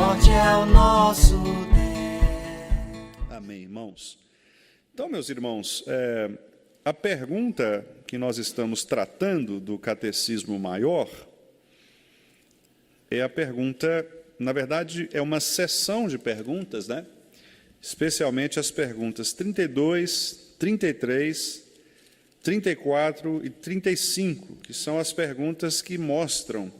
norte é o nosso Amém, irmãos. Então, meus irmãos, a pergunta que nós estamos tratando do Catecismo Maior é a pergunta, na verdade, é uma seção de perguntas, né? Especialmente as perguntas 32, 33, 34 e 35, que são as perguntas que mostram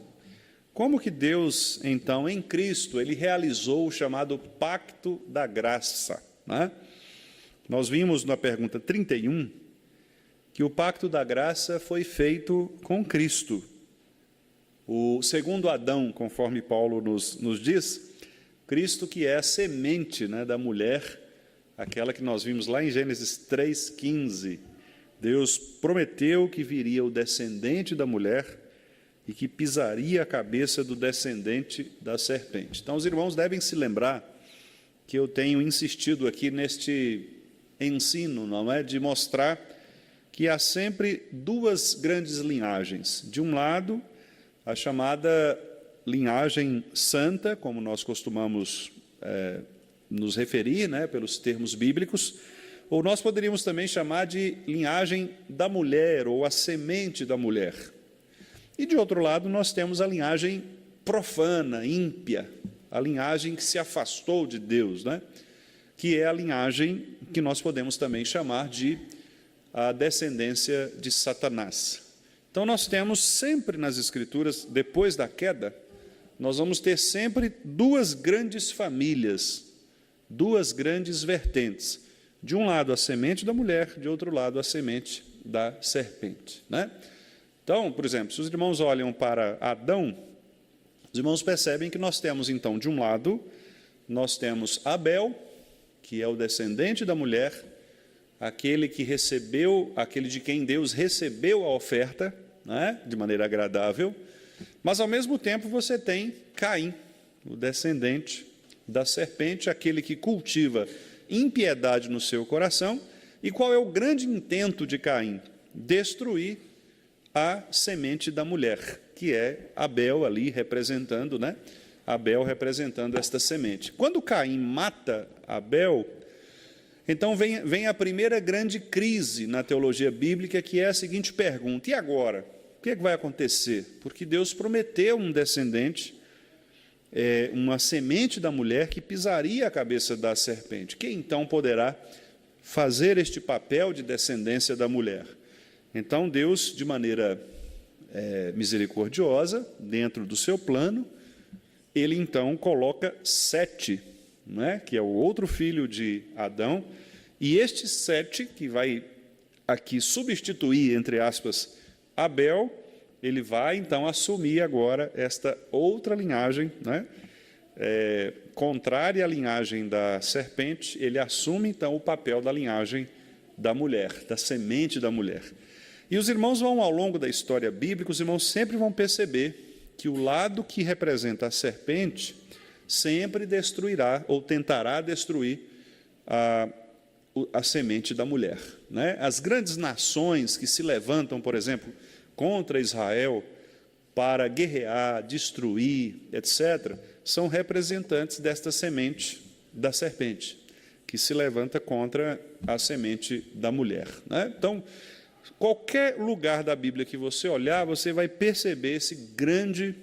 como que Deus, então, em Cristo, ele realizou o chamado Pacto da Graça, né? Nós vimos na pergunta 31 que o Pacto da Graça foi feito com Cristo. O segundo Adão, conforme Paulo nos diz, Cristo que é a semente, né, da mulher, aquela que nós vimos lá em Gênesis 3,15. Deus prometeu que viria o descendente da mulher e que pisaria a cabeça do descendente da serpente. Então, os irmãos devem se lembrar que eu tenho insistido aqui neste ensino, não é, de mostrar que há sempre duas grandes linhagens. De um lado, a chamada linhagem santa, como nós costumamos nos referir, né, pelos termos bíblicos, ou nós poderíamos também chamar de linhagem da mulher, ou a semente da mulher. E, de outro lado, nós temos a linhagem profana, ímpia, a linhagem que se afastou de Deus, né, que é a linhagem que nós podemos também chamar de a descendência de Satanás. Então, nós temos sempre nas Escrituras, depois da queda, nós vamos ter sempre duas grandes famílias, duas grandes vertentes. De um lado, a semente da mulher, de outro lado, a semente da serpente, né? Então, por exemplo, se os irmãos olham para Adão, os irmãos percebem que nós temos, então, de um lado, nós temos Abel, que é o descendente da mulher, aquele que recebeu, aquele de quem Deus recebeu a oferta, né, de maneira agradável, mas, ao mesmo tempo, você tem Caim, o descendente da serpente, aquele que cultiva impiedade no seu coração. E qual é o grande intento de Caim? Destruir a semente da mulher, que é Abel ali representando, né? Abel representando esta semente. Quando Caim mata Abel, então vem a primeira grande crise na teologia bíblica, que é a seguinte pergunta: e agora? O que é que vai acontecer? Porque Deus prometeu um descendente, uma semente da mulher que pisaria a cabeça da serpente. Quem então poderá fazer este papel de descendência da mulher? Então Deus, de maneira misericordiosa, dentro do seu plano, ele então coloca Sete, né, que é o outro filho de Adão, e este Sete, que vai aqui substituir, entre aspas, Abel, ele vai então assumir agora esta outra linhagem, né, contrária à linhagem da serpente. Ele assume então o papel da linhagem da mulher, da semente da mulher. E os irmãos vão, ao longo da história bíblica, os irmãos sempre vão perceber que o lado que representa a serpente sempre destruirá ou tentará destruir a semente da mulher, né? As grandes nações que se levantam, por exemplo, contra Israel para guerrear, destruir, etc., são representantes desta semente da serpente, que se levanta contra a semente da mulher, né? Então, qualquer lugar da Bíblia que você olhar, você vai perceber esse grande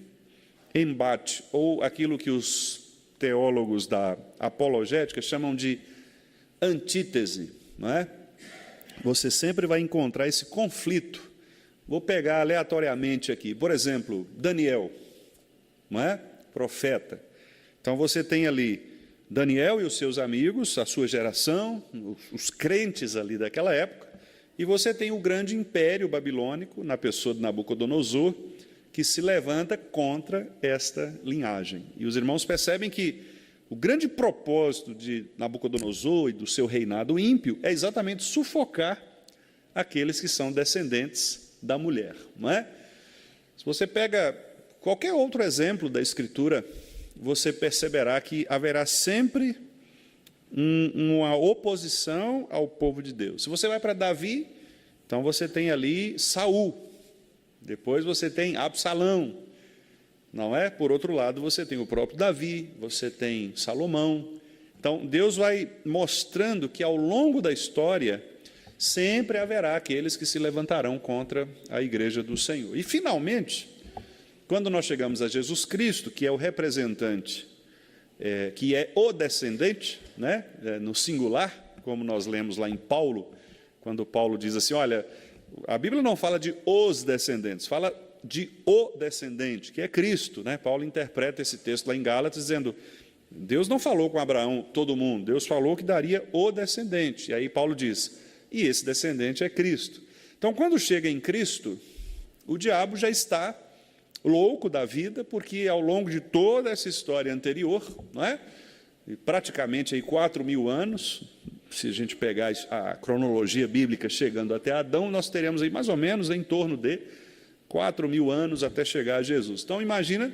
embate, ou aquilo que os teólogos da apologética chamam de antítese, não é? Você sempre vai encontrar esse conflito. Vou pegar aleatoriamente aqui, por exemplo, Daniel, não é? Profeta. Então você tem ali Daniel e os seus amigos, a sua geração, os crentes ali daquela época, e você tem o grande império babilônico, na pessoa de Nabucodonosor, que se levanta contra esta linhagem. E os irmãos percebem que o grande propósito de Nabucodonosor e do seu reinado ímpio é exatamente sufocar aqueles que são descendentes da mulher, não é? Se você pega qualquer outro exemplo da Escritura, você perceberá que haverá sempre uma oposição ao povo de Deus. Se você vai para Davi, então você tem ali Saul, depois você tem Absalão, não é? Por outro lado, você tem o próprio Davi, você tem Salomão. Então, Deus vai mostrando que, ao longo da história, sempre haverá aqueles que se levantarão contra a igreja do Senhor. E, finalmente, quando nós chegamos a Jesus Cristo, que é o representante, que é o descendente, né? No singular, como nós lemos lá em Paulo, quando Paulo diz assim, olha, a Bíblia não fala de os descendentes, fala de o descendente, que é Cristo, né? Paulo interpreta esse texto lá em Gálatas, dizendo, Deus não falou com Abraão, todo mundo, Deus falou que daria o descendente. E aí Paulo diz, e esse descendente é Cristo. Então, quando chega em Cristo, o diabo já está louco da vida, porque ao longo de toda essa história anterior, não é? E praticamente aí 4.000 anos, se a gente pegar a cronologia bíblica chegando até Adão, nós teremos aí mais ou menos em torno de 4.000 anos até chegar a Jesus. Então, imagina,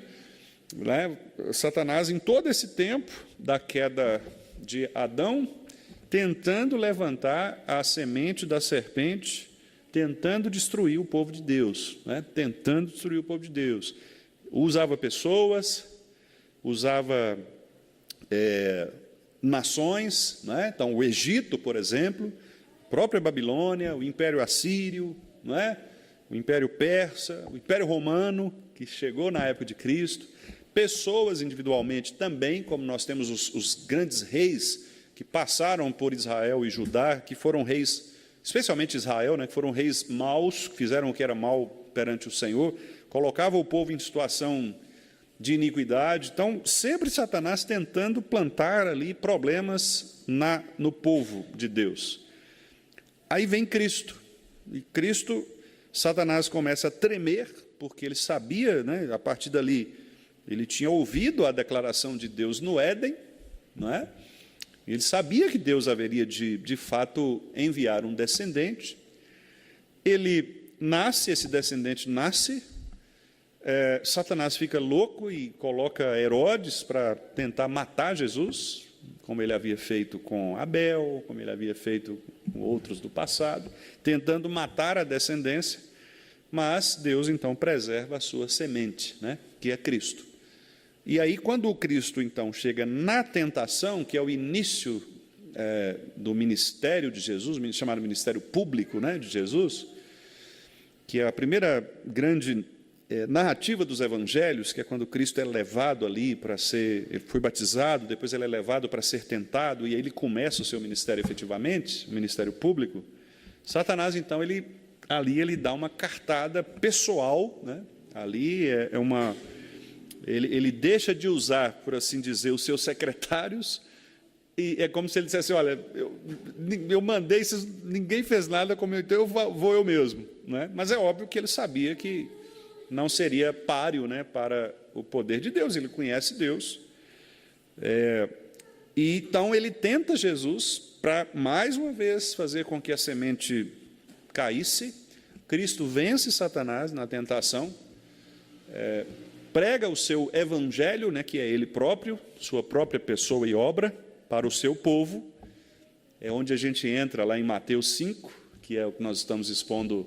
né, Satanás, em todo esse tempo da queda de Adão, tentando levantar a semente da serpente, tentando destruir o povo de Deus, né, tentando destruir o povo de Deus. Usava pessoas, usava nações, né? Então, o Egito, por exemplo, a própria Babilônia, o Império Assírio, não é? O Império Persa, o Império Romano, que chegou na época de Cristo, pessoas individualmente também, como nós temos os grandes reis que passaram por Israel e Judá, que foram reis, especialmente Israel, né, que foram reis maus, que fizeram o que era mal perante o Senhor, colocavam o povo em situação de iniquidade. Então, sempre Satanás tentando plantar ali problemas no povo de Deus. Aí vem Cristo, e Cristo, Satanás começa a tremer, porque ele sabia, né, a partir dali, ele tinha ouvido a declaração de Deus no Éden, não é? Ele sabia que Deus haveria de fato enviar um descendente. Ele nasce, esse descendente nasce, Satanás fica louco e coloca Herodes para tentar matar Jesus, como ele havia feito com Abel, como ele havia feito com outros do passado, tentando matar a descendência, mas Deus então preserva a sua semente, né, que é Cristo. E aí, quando o Cristo então chega na tentação, que é o início do ministério de Jesus, chamado ministério público, né, de Jesus, que é a primeira grande narrativa dos evangelhos, que é quando Cristo é levado ali para ser, ele foi batizado, depois ele é levado para ser tentado, e aí ele começa o seu ministério efetivamente, o ministério público. Satanás, então, ali ele dá uma cartada pessoal, né? Ali ele deixa de usar, por assim dizer, os seus secretários, e é como se ele dissesse, olha, eu mandei, ninguém fez nada comigo, então eu vou eu mesmo, né? Mas é óbvio que ele sabia que não seria páreo, né, para o poder de Deus, ele conhece Deus. E então ele tenta Jesus para, mais uma vez, fazer com que a semente caísse. Cristo vence Satanás na tentação, prega o seu evangelho, né, que é ele próprio, sua própria pessoa e obra, para o seu povo. É onde a gente entra lá em Mateus 5, que é o que nós estamos expondo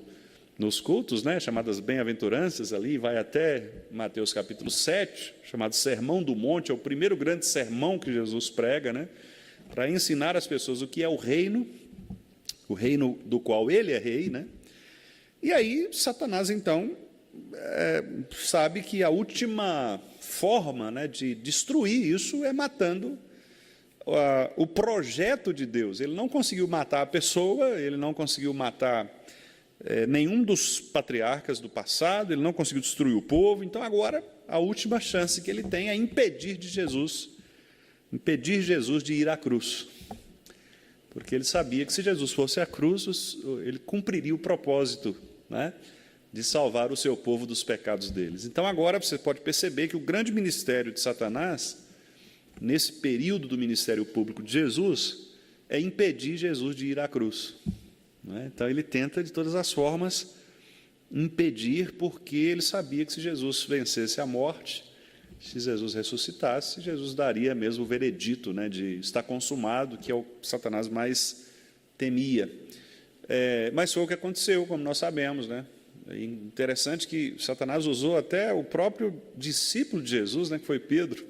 nos cultos, né, chamadas bem-aventuranças ali, vai até Mateus capítulo 7, chamado Sermão do Monte, é o primeiro grande sermão que Jesus prega, né, para ensinar as pessoas o que é o reino do qual ele é rei, né? E aí Satanás, então, sabe que a última forma, né, de destruir isso é matando o projeto de Deus. Ele não conseguiu matar a pessoa, ele não conseguiu matar nenhum dos patriarcas do passado, ele não conseguiu destruir o povo. Então, agora, a última chance que ele tem é impedir Jesus de ir à cruz. Porque ele sabia que se Jesus fosse à cruz, ele cumpriria o propósito, né, de salvar o seu povo dos pecados deles. Então, agora, você pode perceber que o grande ministério de Satanás, nesse período do ministério público de Jesus, é impedir Jesus de ir à cruz. Então, ele tenta, de todas as formas, impedir, porque ele sabia que se Jesus vencesse a morte, se Jesus ressuscitasse, Jesus daria mesmo o veredito, né, de estar consumado, que é o que Satanás mais temia. Mas foi o que aconteceu, como nós sabemos, né? É interessante que Satanás usou até o próprio discípulo de Jesus, né, que foi Pedro.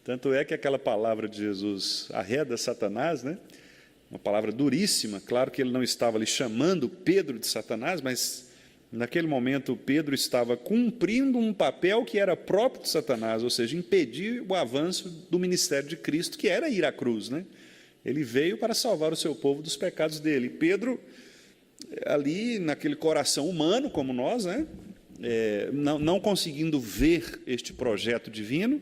Tanto é que aquela palavra de Jesus arreda Satanás, né? Uma palavra duríssima. Claro que ele não estava ali chamando Pedro de Satanás, mas naquele momento Pedro estava cumprindo um papel que era próprio de Satanás, ou seja, impedir o avanço do ministério de Cristo, que era ir à cruz, né? Ele veio para salvar o seu povo dos pecados dele. Pedro, ali naquele coração humano como nós, né? Não conseguindo ver este projeto divino,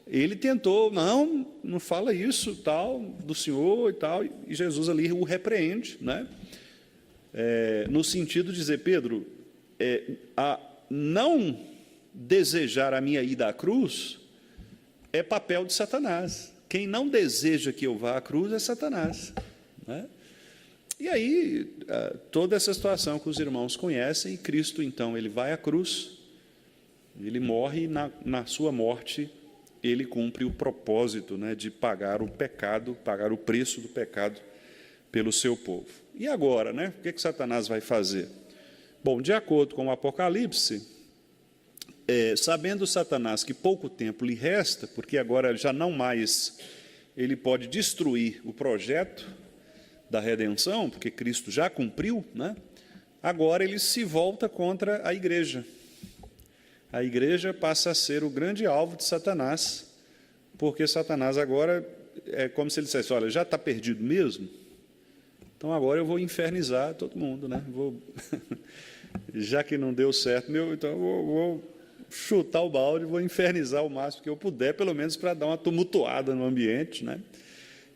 ele tentou, não fala isso, tal, do Senhor e tal, e Jesus ali o repreende, né? No sentido de dizer, Pedro, a não desejar a minha ida à cruz é papel de Satanás. Quem não deseja que eu vá à cruz é Satanás, né? E aí, toda essa situação que os irmãos conhecem, e Cristo, então, ele vai à cruz, ele morre, e na sua morte ele cumpre o propósito, né, de pagar o pecado, pagar o preço do pecado pelo seu povo. E agora, né, o que Satanás vai fazer? Bom, de acordo com o Apocalipse, sabendo Satanás que pouco tempo lhe resta, porque agora já não mais ele pode destruir o projeto da redenção, porque Cristo já cumpriu, né, agora ele se volta contra a igreja. A igreja passa a ser o grande alvo de Satanás, porque Satanás agora é como se ele dissesse, olha, já está perdido mesmo? Então agora eu vou infernizar todo mundo, né? Já que não deu certo, então eu vou chutar o balde, vou infernizar o máximo que eu puder, pelo menos para dar uma tumultuada no ambiente, né?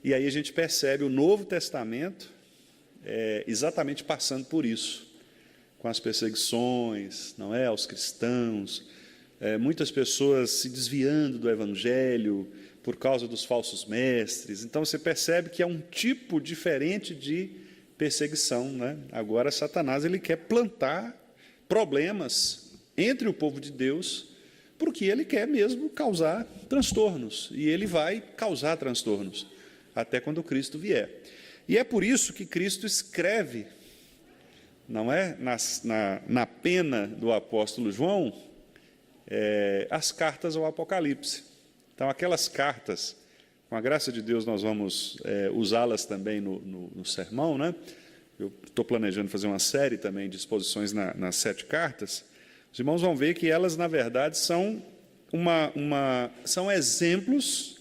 E aí a gente percebe o Novo Testamento exatamente passando por isso, com as perseguições, não é, aos cristãos, muitas pessoas se desviando do Evangelho por causa dos falsos mestres. Então você percebe que é um tipo diferente de perseguição, né? Agora Satanás ele quer plantar problemas entre o povo de Deus, porque ele quer mesmo causar transtornos, e ele vai causar transtornos até quando Cristo vier. E é por isso que Cristo escreve, não é, na pena do apóstolo João, as cartas ao Apocalipse. Então, aquelas cartas, com a graça de Deus, nós vamos usá-las também no sermão, né? Eu estou planejando fazer uma série também de exposições nas 7 cartas. Os irmãos vão ver que elas, na verdade, são são exemplos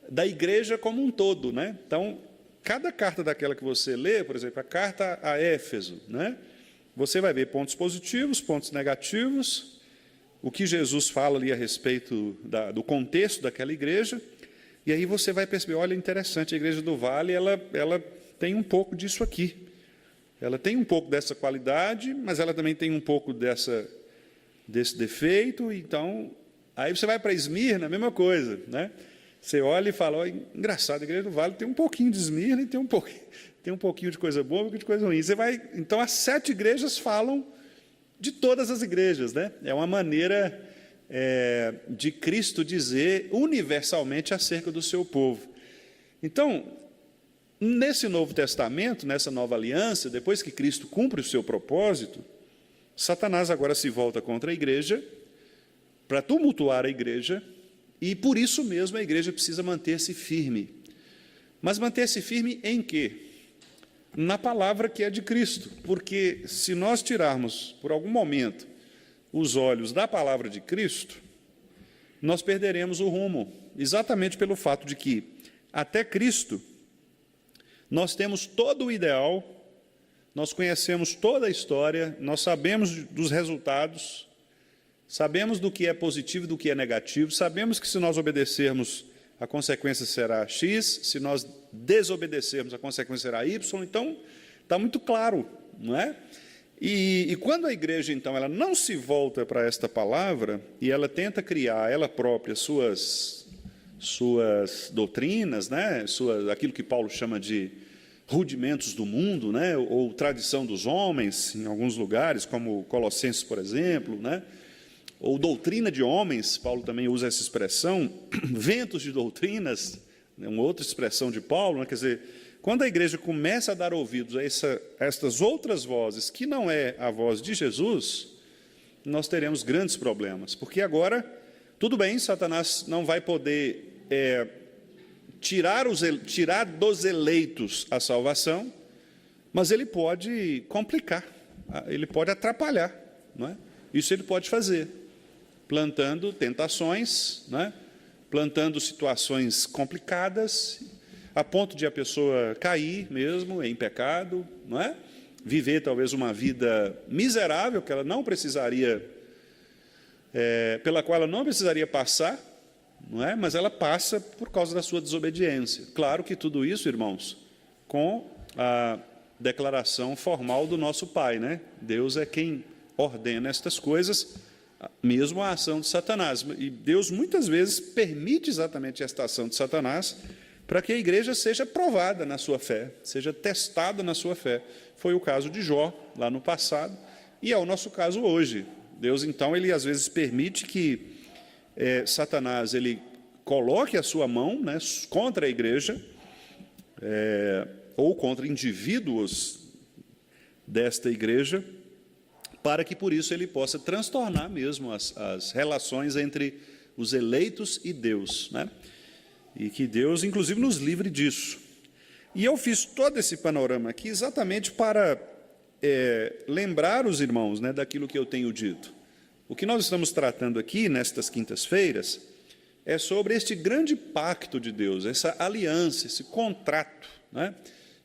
da igreja como um todo, né? Então, cada carta daquela que você lê, por exemplo, a carta a Éfeso, né? Você vai ver pontos positivos, pontos negativos, o que Jesus fala ali a respeito do contexto daquela igreja, e aí você vai perceber, olha, interessante, a igreja do Vale, ela tem um pouco disso aqui. Ela tem um pouco dessa qualidade, mas ela também tem um pouco desse defeito. Então, aí você vai para Esmirna, a mesma coisa, né? Você olha e fala, olha, engraçado, a igreja do Vale tem um pouquinho de Esmirna e tem um pouquinho de coisa boa e um pouquinho de coisa ruim. Então, as 7 igrejas falam de todas as igrejas, né? É uma maneira de Cristo dizer universalmente acerca do seu povo. Então, nesse Novo Testamento, nessa nova aliança, depois que Cristo cumpre o seu propósito, Satanás agora se volta contra a igreja, para tumultuar a igreja, e por isso mesmo a igreja precisa manter-se firme. Mas manter-se firme em quê? Na palavra que é de Cristo, porque se nós tirarmos, por algum momento, os olhos da palavra de Cristo, nós perderemos o rumo, exatamente pelo fato de que, até Cristo, nós temos todo o ideal, nós conhecemos toda a história, nós sabemos dos resultados, sabemos do que é positivo e do que é negativo, sabemos que se nós obedecermos, a consequência será X, se nós desobedecermos, a consequência será Y. Então, está muito claro, não é? E quando a igreja, então, ela não se volta para esta palavra, e ela tenta criar ela própria suas doutrinas, né? Aquilo que Paulo chama de rudimentos do mundo, né? Ou tradição dos homens, em alguns lugares, como Colossenses, por exemplo, né? Ou doutrina de homens, Paulo também usa essa expressão, ventos de doutrinas, uma outra expressão de Paulo, né? Quer dizer, quando a igreja começa a dar ouvidos a estas outras vozes, que não é a voz de Jesus, nós teremos grandes problemas, porque agora, tudo bem, Satanás não vai poder tirar dos eleitos a salvação, mas ele pode complicar, ele pode atrapalhar, não é? Isso ele pode fazer, plantando tentações, não é? Plantando situações complicadas, a ponto de a pessoa cair mesmo em pecado, não é? Viver talvez uma vida miserável que ela não precisaria, pela qual ela não precisaria passar, não é? Mas ela passa por causa da sua desobediência. Claro que tudo isso, irmãos, com a declaração formal do nosso Pai, né? Deus é quem ordena estas coisas, mesmo a ação de Satanás. E Deus muitas vezes permite exatamente esta ação de Satanás para que a igreja seja provada na sua fé, seja testada na sua fé. Foi o caso de Jó, lá no passado, e é o nosso caso hoje. Deus, então, ele às vezes permite que Satanás ele coloque a sua mão, né, contra a igreja, ou contra indivíduos desta igreja, para que por isso ele possa transtornar mesmo as relações entre os eleitos e Deus, né? E que Deus, inclusive, nos livre disso. E eu fiz todo esse panorama aqui exatamente para lembrar os irmãos, né, daquilo que eu tenho dito. O que nós estamos tratando aqui, nestas quintas-feiras, é sobre este grande pacto de Deus, essa aliança, esse contrato, né,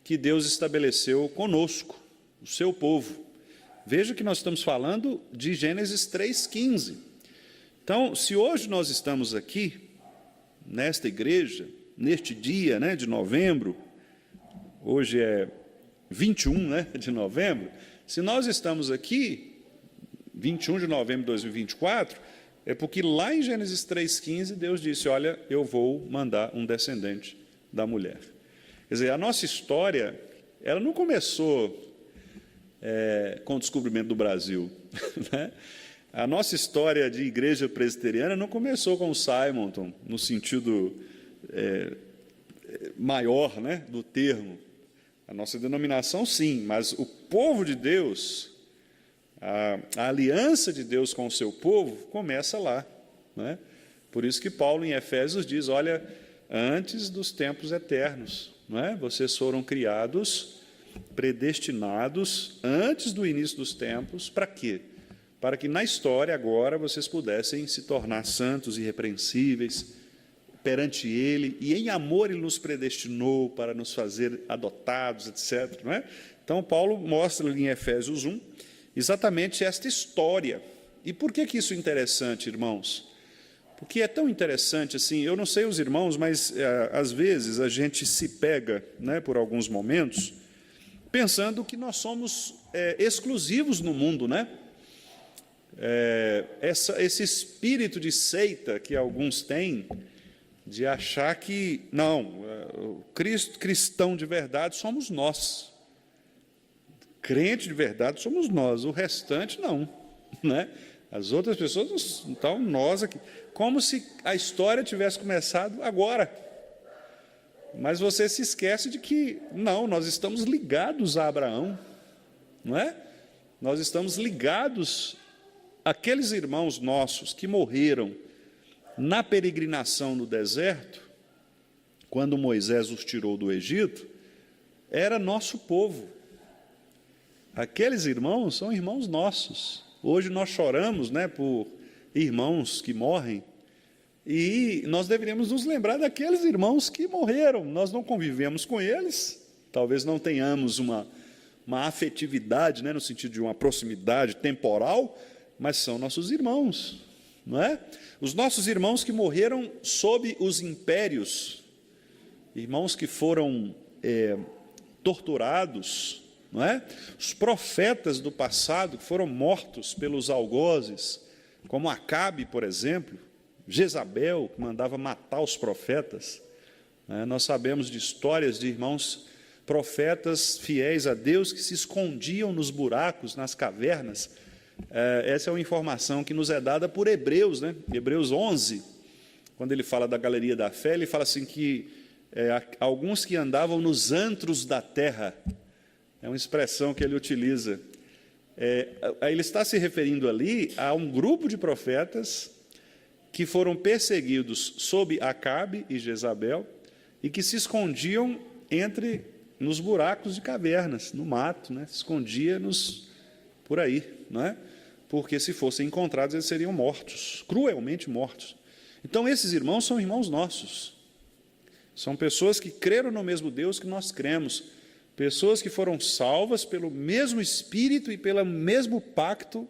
que Deus estabeleceu conosco, o seu povo. Veja que nós estamos falando de Gênesis 3,15. Então, se hoje nós estamos aqui, nesta igreja, neste dia, né, de novembro, hoje é 21, né, de novembro, se nós estamos aqui, 21 de novembro de 2024, é porque lá em Gênesis 3,15, Deus disse, olha, eu vou mandar um descendente da mulher. Quer dizer, a nossa história, ela não começou com o descobrimento do Brasil, né? A nossa história de igreja presbiteriana não começou com o Simonton, no sentido maior, né, do termo. A nossa denominação, sim, mas o povo de Deus, a aliança de Deus com o seu povo, começa lá, né? Por isso que Paulo, em Efésios, diz, olha, antes dos tempos eternos, não é? Vocês foram criados, predestinados, antes do início dos tempos, para quê? Para que na história agora vocês pudessem se tornar santos e irrepreensíveis perante Ele, e em amor Ele nos predestinou para nos fazer adotados, etc. Não é? Então, Paulo mostra ali em Efésios 1 exatamente esta história. E por que isso é interessante, irmãos? Porque é tão interessante assim, eu não sei os irmãos, mas às vezes a gente se pega, né, por alguns momentos, pensando que nós somos exclusivos no mundo, né? Esse espírito de seita que alguns têm, de achar que, não, o cristão de verdade somos nós, crente de verdade somos nós, o restante não, né? As outras pessoas, então nós aqui, como se a história tivesse começado agora. Mas você se esquece de que, não, nós estamos ligados a Abraão, não é? Nós estamos ligados àqueles irmãos nossos que morreram na peregrinação no deserto, quando Moisés os tirou do Egito, era nosso povo. Aqueles irmãos são irmãos nossos. Hoje nós choramos, né, por irmãos que morrem, e nós deveríamos nos lembrar daqueles irmãos que morreram. Nós não convivemos com eles, talvez não tenhamos uma afetividade, né, no sentido de uma proximidade temporal, mas são nossos irmãos, não é? Os nossos irmãos que morreram sob os impérios, irmãos que foram torturados, não é? Os profetas do passado que foram mortos pelos algozes, como Acabe, por exemplo, Jezabel, que mandava matar os profetas. Nós sabemos de histórias de irmãos profetas fiéis a Deus que se escondiam nos buracos, nas cavernas. Essa é uma informação que nos é dada por Hebreus, né? Hebreus 11, quando ele fala da galeria da fé, ele fala assim que alguns que andavam nos antros da terra. É uma expressão que ele utiliza. Ele está se referindo ali a um grupo de profetas que foram perseguidos sob Acabe e Jezabel e que se escondiam nos buracos de cavernas, no mato, né? Se escondia por aí, não é? Porque se fossem encontrados eles seriam mortos, cruelmente mortos. Então esses irmãos são irmãos nossos, são pessoas que creram no mesmo Deus que nós cremos, pessoas que foram salvas pelo mesmo Espírito e pelo mesmo pacto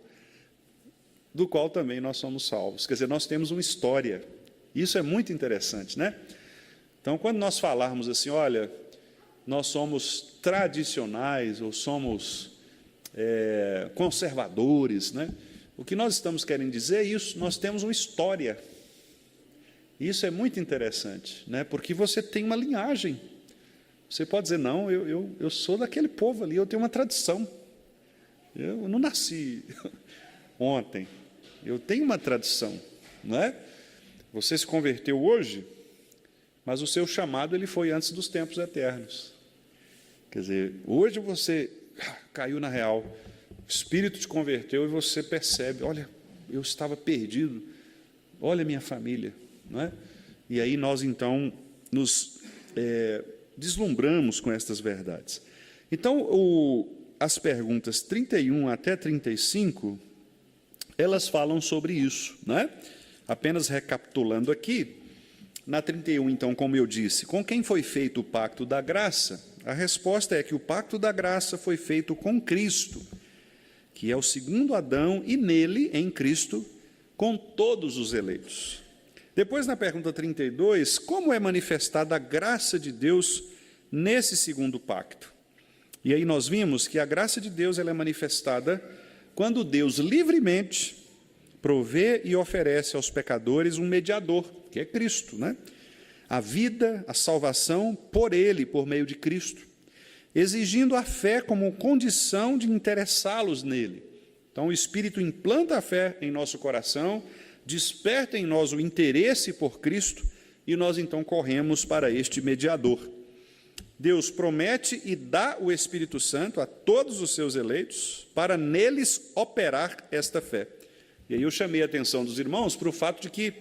do qual também nós somos salvos. Quer dizer, nós temos uma história. Isso é muito interessante, né? Então, quando nós falarmos assim, olha, nós somos tradicionais ou somos conservadores, né? O que nós estamos querendo dizer é isso, nós temos uma história. Isso é muito interessante, né? Porque você tem uma linhagem. Você pode dizer, não, eu sou daquele povo ali, eu tenho uma tradição. Eu não nasci ontem, eu tenho uma tradição, não é? Você se converteu hoje, mas o seu chamado ele foi antes dos tempos eternos. Quer dizer, hoje você caiu na real, o Espírito te converteu e você percebe, olha, eu estava perdido, olha a minha família, não é? E aí nós, então, nos deslumbramos com estas verdades. Então, as perguntas 31 até 35, elas falam sobre isso, né? Apenas recapitulando aqui, na 31, então, como eu disse, com quem foi feito o pacto da graça? A resposta é que o pacto da graça foi feito com Cristo, que é o segundo Adão, e nele, em Cristo, com todos os eleitos. Depois, na pergunta 32, como é manifestada a graça de Deus nesse segundo pacto? E aí nós vimos que a graça de Deus ela é manifestada quando Deus livremente provê e oferece aos pecadores um mediador, que é Cristo, né? A vida, a salvação por Ele, por meio de Cristo, exigindo a fé como condição de interessá-los nele. Então, o Espírito implanta a fé em nosso coração, desperta em nós o interesse por Cristo, e nós, então, corremos para este mediador. Deus promete e dá o Espírito Santo a todos os seus eleitos, para neles operar esta fé. E aí eu chamei a atenção dos irmãos para o fato de que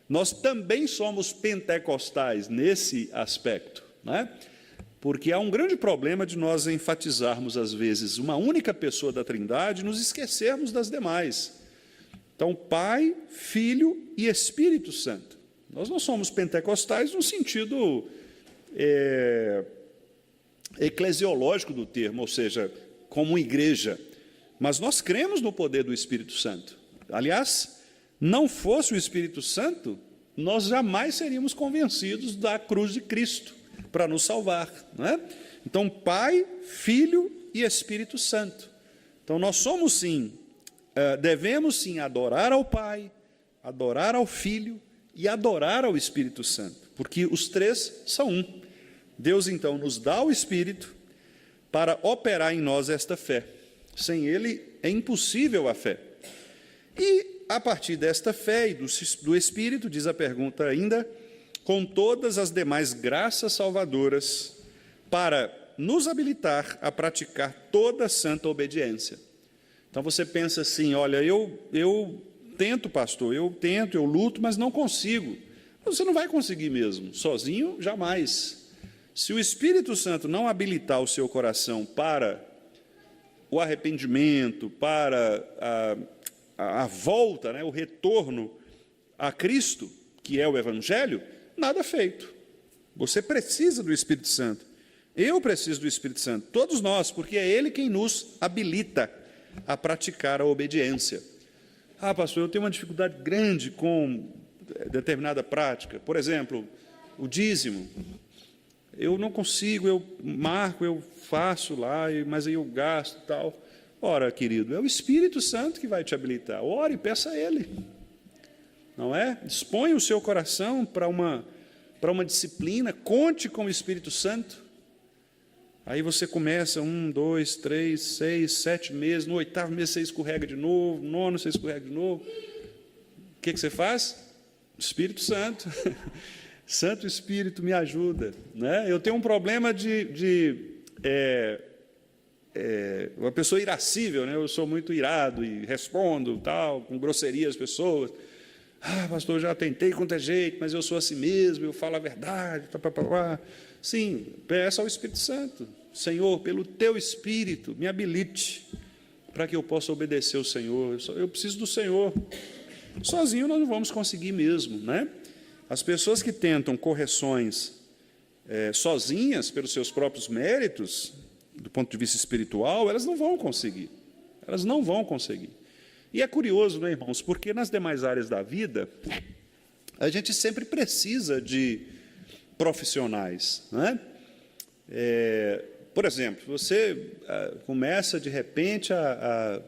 nós também somos pentecostais nesse aspecto, né? Porque há um grande problema de nós enfatizarmos, às vezes, uma única pessoa da Trindade e nos esquecermos das demais. Então, Pai, Filho e Espírito Santo. Nós não somos pentecostais no sentido eclesiológico do termo, ou seja, como igreja, mas nós cremos no poder do Espírito Santo. Aliás, não fosse o Espírito Santo, nós jamais seríamos convencidos da cruz de Cristo para nos salvar, não é? Então, Pai, Filho e Espírito Santo. Então, nós somos sim, devemos sim adorar ao Pai, adorar ao Filho e adorar ao Espírito Santo, porque os três são um. Deus, então, nos dá o Espírito para operar em nós esta fé. Sem Ele é impossível a fé. E, a partir desta fé e do Espírito, diz a pergunta ainda, com todas as demais graças salvadoras, para nos habilitar a praticar toda a santa obediência. Então, você pensa assim, olha, eu tento, pastor, eu luto, mas não consigo. Você não vai conseguir mesmo, sozinho, jamais. Se o Espírito Santo não habilitar o seu coração para o arrependimento, para a volta, né, o retorno a Cristo, que é o Evangelho, nada feito. Você precisa do Espírito Santo. Eu preciso do Espírito Santo. Todos nós, porque é Ele quem nos habilita a praticar a obediência. Ah, pastor, eu tenho uma dificuldade grande com determinada prática. Por exemplo, o dízimo. Eu não consigo, eu marco, eu faço lá, mas aí eu gasto e tal. Ora, querido, é o Espírito Santo que vai te habilitar. Ore e peça a Ele. Não é? Dispõe o seu coração para uma disciplina, conte com o Espírito Santo. Aí você começa 1, 2, 3, 6, 7 meses, no 8º mês você escorrega de novo, no 9º você escorrega de novo. O que você faz? Espírito Santo. Santo Espírito me ajuda, né? Eu tenho um problema uma pessoa irascível, né? Eu sou muito irado e respondo tal, com grosseria às pessoas. Pastor, eu já tentei com outro jeito, mas eu sou assim mesmo, eu falo a verdade. Sim, peça ao Espírito Santo: Senhor, pelo teu Espírito, me habilite para que eu possa obedecer ao Senhor. Eu preciso do Senhor. Sozinho nós não vamos conseguir mesmo, né? As pessoas que tentam correções sozinhas, pelos seus próprios méritos, do ponto de vista espiritual, elas não vão conseguir. Elas não vão conseguir. E é curioso, né, irmãos, porque nas demais áreas da vida, a gente sempre precisa de profissionais, né? Por exemplo, você começa, de repente, a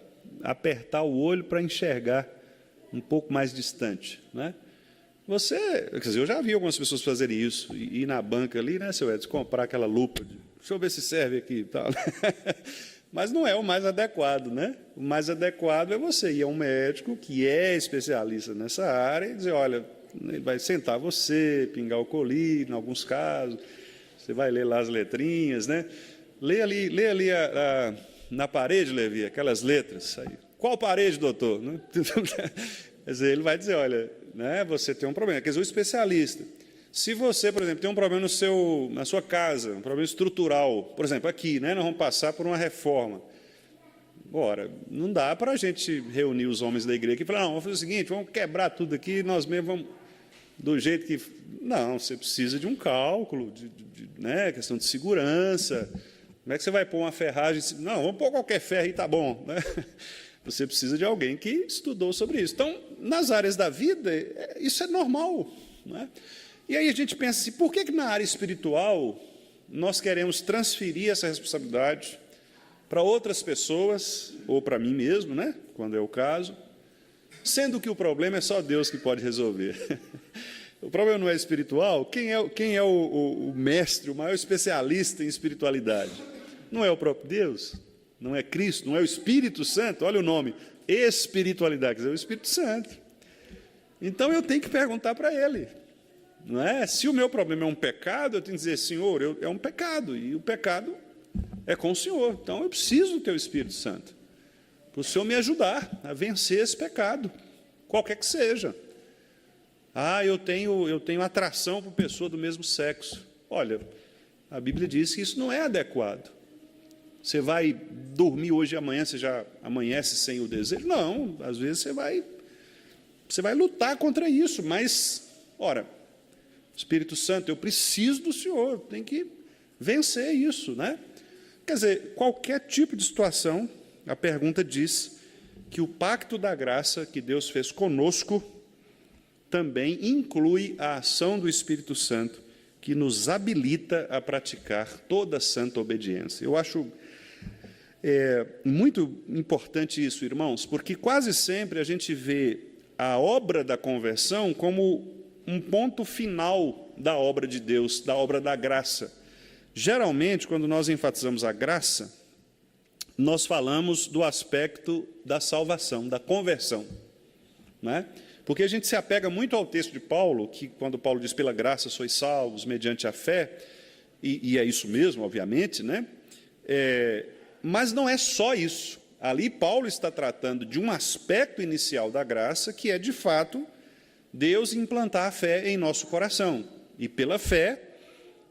apertar o olho para enxergar um pouco mais distante, né? Eu já vi algumas pessoas fazerem isso, ir na banca ali, né, seu Edson, comprar aquela lupa, deixa eu ver se serve aqui e tal. Mas não é o mais adequado, né? O mais adequado é você ir a um médico que é especialista nessa área e dizer: olha, ele vai sentar você, pingar o colírio, em alguns casos, você vai ler lá as letrinhas, né? Lê ali na parede, Levi, aquelas letras. Aí. Qual parede, doutor? Quer dizer, ele vai dizer: olha, né, você tem um problema. Quer dizer, o especialista. Se você, por exemplo, tem um problema na sua casa, um problema estrutural, por exemplo, aqui, né, nós vamos passar por uma reforma. Ora, não dá para a gente reunir os homens da igreja e falar: não, vamos fazer o seguinte, vamos quebrar tudo aqui, nós mesmos vamos do jeito que... Não, você precisa de um cálculo, né, questão de segurança. Como é que você vai pôr uma ferragem? Não, vamos pôr qualquer ferro e está bom, né? Você precisa de alguém que estudou sobre isso. Então, nas áreas da vida, isso é normal, né? E aí a gente pensa assim: por que na área espiritual nós queremos transferir essa responsabilidade para outras pessoas, ou para mim mesmo, né, quando é o caso, sendo que o problema é só Deus que pode resolver? O problema não é espiritual? Quem é o mestre, o maior especialista em espiritualidade? Não é o próprio Deus? Não é Cristo? Não é o Espírito Santo? Olha o nome: espiritualidade, quer dizer, o Espírito Santo. Então eu tenho que perguntar para Ele. Não é? Se o meu problema é um pecado, eu tenho que dizer: Senhor, é um pecado, e o pecado é com o Senhor. Então, eu preciso do Teu Espírito Santo, para o Senhor me ajudar a vencer esse pecado, qualquer que seja. Eu tenho atração por pessoa do mesmo sexo. Olha, a Bíblia diz que isso não é adequado. Você vai dormir hoje e amanhã, você já amanhece sem o desejo? Não, às vezes você vai lutar contra isso, mas, ora, Espírito Santo, eu preciso do Senhor, tem que vencer isso, né? Quer dizer, qualquer tipo de situação, a pergunta diz que o pacto da graça que Deus fez conosco também inclui a ação do Espírito Santo, que nos habilita a praticar toda a santa obediência. Eu acho muito importante isso, irmãos, porque quase sempre a gente vê a obra da conversão como um ponto final da obra de Deus, da obra da graça. Geralmente, quando nós enfatizamos a graça, nós falamos do aspecto da salvação, da conversão, né? Porque a gente se apega muito ao texto de Paulo, que quando Paulo diz: pela graça sois salvos, mediante a fé, e é isso mesmo, obviamente, né? Mas não é só isso. Ali Paulo está tratando de um aspecto inicial da graça, que é, de fato, Deus implantar a fé em nosso coração. E pela fé,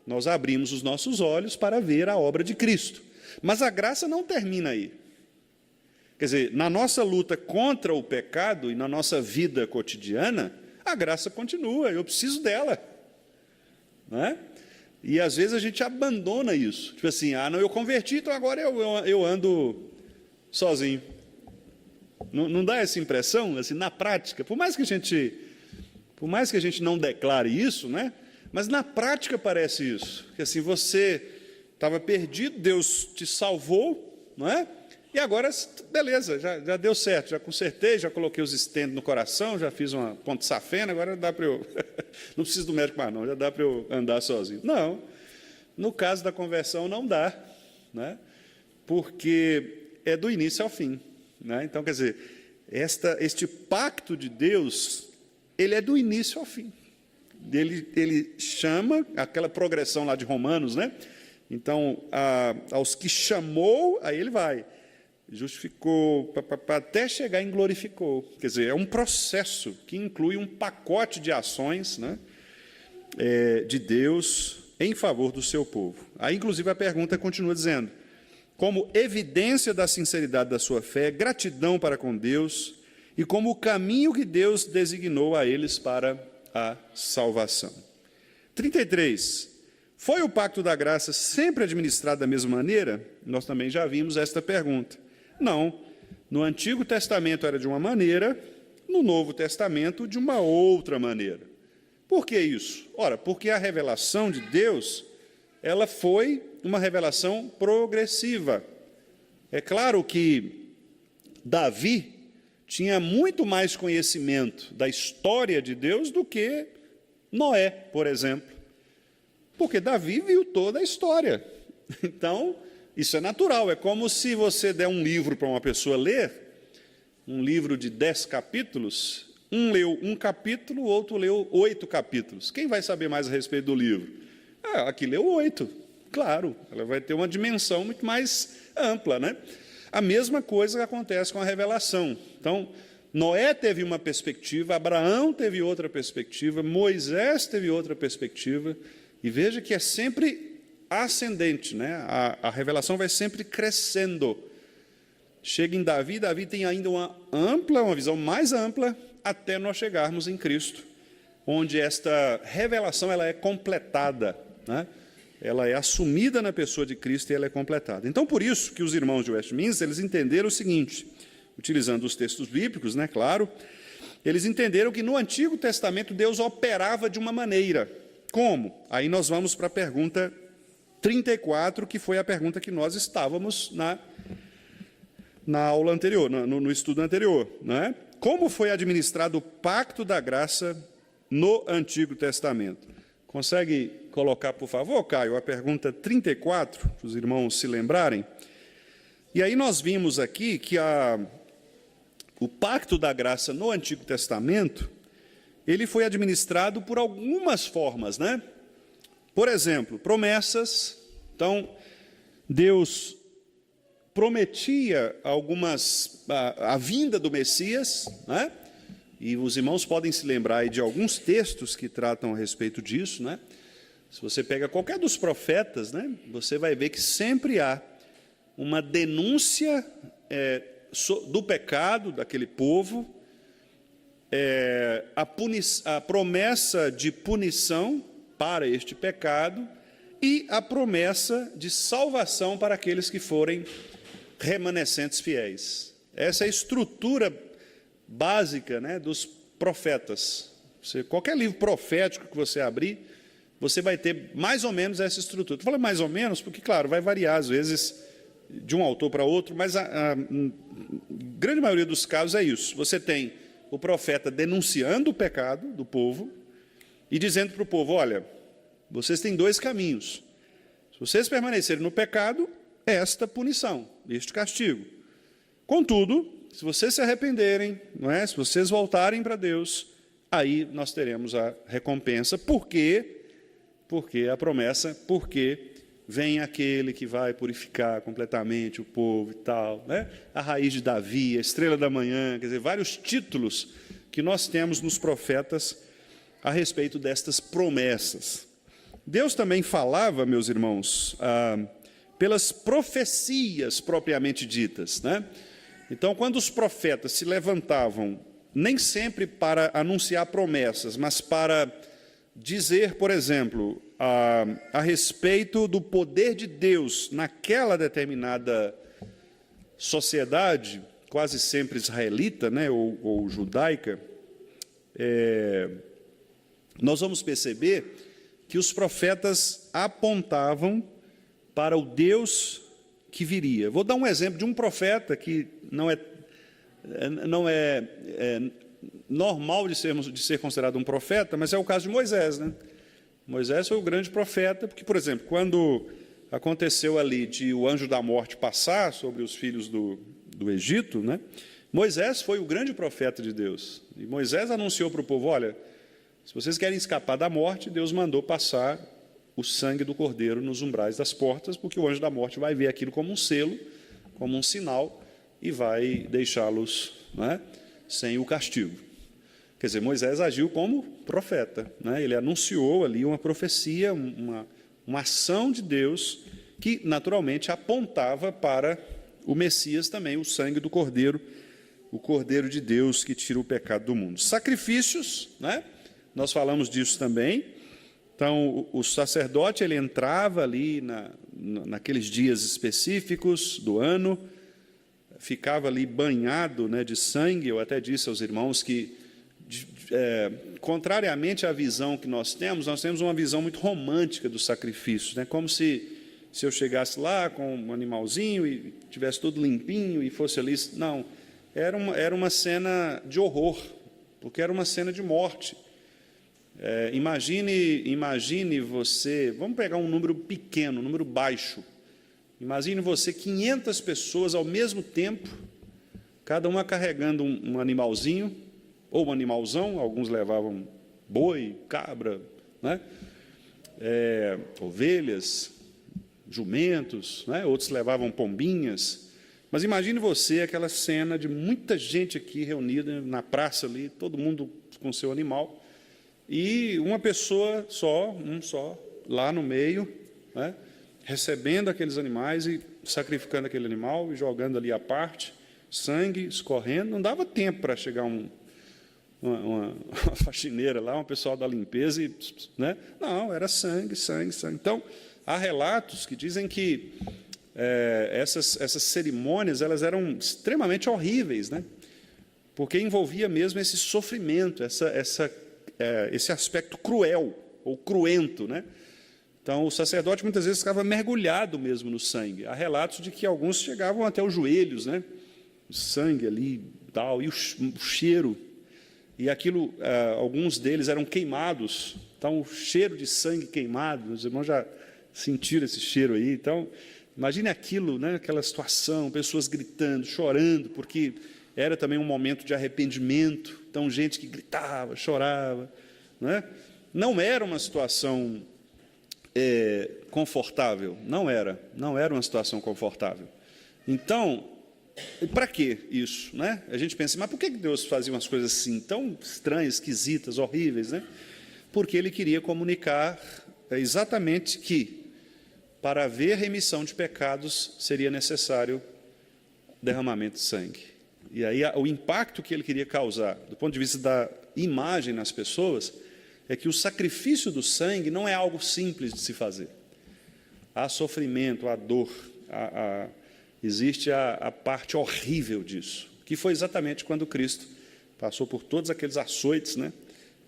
nós abrimos os nossos olhos para ver a obra de Cristo. Mas a graça não termina aí. Quer dizer, na nossa luta contra o pecado e na nossa vida cotidiana, a graça continua, eu preciso dela. Não é? E às vezes a gente abandona isso. Tipo assim: não, eu converti, então agora eu ando sozinho. Não dá essa impressão, assim, na prática? Por mais que a gente não declare isso, né? Mas na prática parece isso. Que assim, você estava perdido, Deus te salvou, não é? E agora, beleza, já deu certo, já consertei, já coloquei os stents no coração, já fiz uma ponte safena, agora dá para eu... Não preciso do médico mais não, já dá para eu andar sozinho. Não, no caso da conversão não dá, né? Porque é do início ao fim, né? Então, quer dizer, este pacto de Deus, ele é do início ao fim. ele chama, aquela progressão lá de Romanos, né? Então, aos que chamou, aí ele vai. Justificou, até chegar em glorificou. Quer dizer, é um processo que inclui um pacote de ações, né, de Deus em favor do seu povo. Aí, inclusive, a pergunta continua dizendo: como evidência da sinceridade da sua fé, gratidão para com Deus, e como o caminho que Deus designou a eles para a salvação. 33. Foi o pacto da graça sempre administrado da mesma maneira? Nós também já vimos esta pergunta. Não. No Antigo Testamento era de uma maneira, no Novo Testamento de uma outra maneira. Por que isso? Ora, porque a revelação de Deus, ela foi uma revelação progressiva. É claro que Davi tinha muito mais conhecimento da história de Deus do que Noé, por exemplo. Porque Davi viu toda a história. Então, isso é natural. É como se você der um livro para uma pessoa ler, um livro de 10 capítulos, um leu um capítulo, o outro leu 8 capítulos. Quem vai saber mais a respeito do livro? Aqui leu 8. Claro, ela vai ter uma dimensão muito mais ampla, né? A mesma coisa acontece com a revelação. Então, Noé teve uma perspectiva, Abraão teve outra perspectiva, Moisés teve outra perspectiva, e veja que é sempre ascendente, né? A revelação vai sempre crescendo. Chega em Davi, Davi tem ainda uma visão mais ampla, até nós chegarmos em Cristo, onde esta revelação ela é completada, né? Ela é assumida na pessoa de Cristo e ela é completada. Então, por isso que os irmãos de Westminster, eles entenderam o seguinte, utilizando os textos bíblicos, né, claro, eles entenderam que no Antigo Testamento Deus operava de uma maneira. Como? Aí nós vamos para a pergunta 34, que foi a pergunta que nós estávamos na aula anterior, no estudo anterior, né? Como foi administrado o pacto da graça no Antigo Testamento? Consegue colocar, por favor, Caio, a pergunta 34, para os irmãos se lembrarem? E aí nós vimos aqui que o pacto da graça no Antigo Testamento, ele foi administrado por algumas formas, né? Por exemplo, promessas. Então, Deus prometia a vinda do Messias, né? E os irmãos podem se lembrar aí de alguns textos que tratam a respeito disso, né? Se você pega qualquer dos profetas, né, você vai ver que sempre há uma denúncia do pecado daquele povo, a promessa de punição para este pecado e a promessa de salvação para aqueles que forem remanescentes fiéis. Essa é a estrutura básica, né, dos profetas. Qualquer livro profético que você abrir, você vai ter mais ou menos essa estrutura. Estou falando mais ou menos porque, claro, vai variar às vezes de um autor para outro, mas a grande maioria dos casos é isso. Você tem o profeta denunciando o pecado do povo e dizendo para o povo: olha, vocês têm 2 caminhos. Se vocês permanecerem no pecado, esta punição, este castigo. Contudo, se vocês se arrependerem, não é? Se vocês voltarem para Deus, aí nós teremos a recompensa. Por quê? Porque a promessa, porque vem aquele que vai purificar completamente o povo e tal, né? A raiz de Davi, a estrela da manhã, quer dizer, vários títulos que nós temos nos profetas a respeito destas promessas. Deus também falava, meus irmãos, pelas profecias propriamente ditas, né? Então, quando os profetas se levantavam, nem sempre para anunciar promessas, mas para dizer, por exemplo, a respeito do poder de Deus naquela determinada sociedade, quase sempre israelita, né, ou judaica, nós vamos perceber que os profetas apontavam para o Deus que viria. Vou dar um exemplo de um profeta que não é normal de ser considerado um profeta, mas é o caso de Moisés, né? Moisés foi o grande profeta, porque, por exemplo, quando aconteceu ali de o anjo da morte passar sobre os filhos do Egito, né? Moisés foi o grande profeta de Deus. E Moisés anunciou para o povo: olha, Se vocês querem escapar da morte, Deus mandou passar o sangue do cordeiro nos umbrais das portas, porque o anjo da morte vai ver aquilo como um selo, como um sinal, e vai deixá-los, né, sem o castigo. Quer dizer, Moisés agiu como profeta, né? Ele anunciou ali uma profecia, uma ação de Deus que, naturalmente, apontava para o Messias também, o sangue do Cordeiro, o Cordeiro de Deus que tira o pecado do mundo. Sacrifícios, né? Nós falamos disso também. Então, o sacerdote ele entrava ali naqueles dias específicos do ano, ficava ali banhado, né, de sangue. Eu até disse aos irmãos que, contrariamente à visão que nós temos uma visão muito romântica dos sacrifícios, né? Como se eu chegasse lá com um animalzinho e tivesse tudo limpinho e fosse ali. Não, era uma cena de horror, porque era uma cena de morte. Imagine você, vamos pegar um número pequeno, um número baixo. Imagine você 500 pessoas ao mesmo tempo, cada uma carregando um animalzinho, ou um animalzão, alguns levavam boi, cabra, né? Ovelhas, jumentos, né? Outros levavam pombinhas. Mas imagine você aquela cena de muita gente aqui reunida na praça ali, todo mundo com seu animal, e uma pessoa só, lá no meio, né, recebendo aqueles animais e sacrificando aquele animal e jogando ali à parte, sangue escorrendo. Não dava tempo para chegar uma faxineira lá, um pessoal da limpeza, né? Não, era sangue. Então, há relatos que dizem que essas cerimônias elas eram extremamente horríveis, né? Porque envolvia mesmo esse sofrimento, esse aspecto cruel ou cruento, né? Então, o sacerdote muitas vezes ficava mergulhado mesmo no sangue. Há relatos de que alguns chegavam até os joelhos, né? O sangue ali, tal, e o cheiro. E aquilo, alguns deles eram queimados. Então, o cheiro de sangue queimado, os irmãos já sentiram esse cheiro aí. Então, imagine aquilo, né? Aquela situação, pessoas gritando, chorando, porque era também um momento de arrependimento. Então, gente que gritava, chorava, né? Não era uma situação confortável, não era uma situação confortável. Então, para que isso, né? A gente pensa, mas por que Deus fazia umas coisas assim tão estranhas, esquisitas, horríveis, né? Porque Ele queria comunicar exatamente que para haver remissão de pecados seria necessário derramamento de sangue. E aí o impacto que Ele queria causar, do ponto de vista da imagem nas pessoas, é que o sacrifício do sangue não é algo simples de se fazer. Há sofrimento, há dor, existe a parte horrível disso, que foi exatamente quando Cristo passou por todos aqueles açoites, né,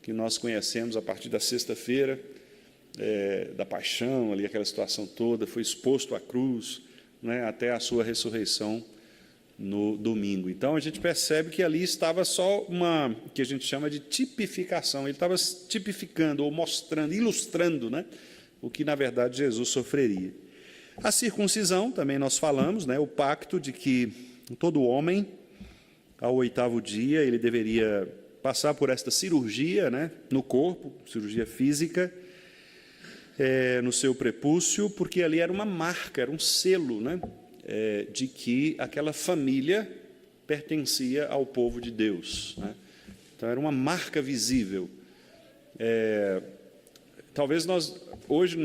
que nós conhecemos a partir da sexta-feira, da paixão, ali, aquela situação toda, foi exposto à cruz, né, até a sua ressurreição no domingo. Então, a gente percebe que ali estava só que a gente chama de tipificação. Ele estava tipificando, ou mostrando, ilustrando, né, o que, na verdade, Jesus sofreria. A circuncisão, também nós falamos, né, o pacto de que todo homem, ao 8º dia, ele deveria passar por esta cirurgia, né, no corpo, cirurgia física, no seu prepúcio, porque ali era uma marca, era um selo, né, de que aquela família pertencia ao povo de Deus, né? Então, era uma marca visível. Talvez hoje,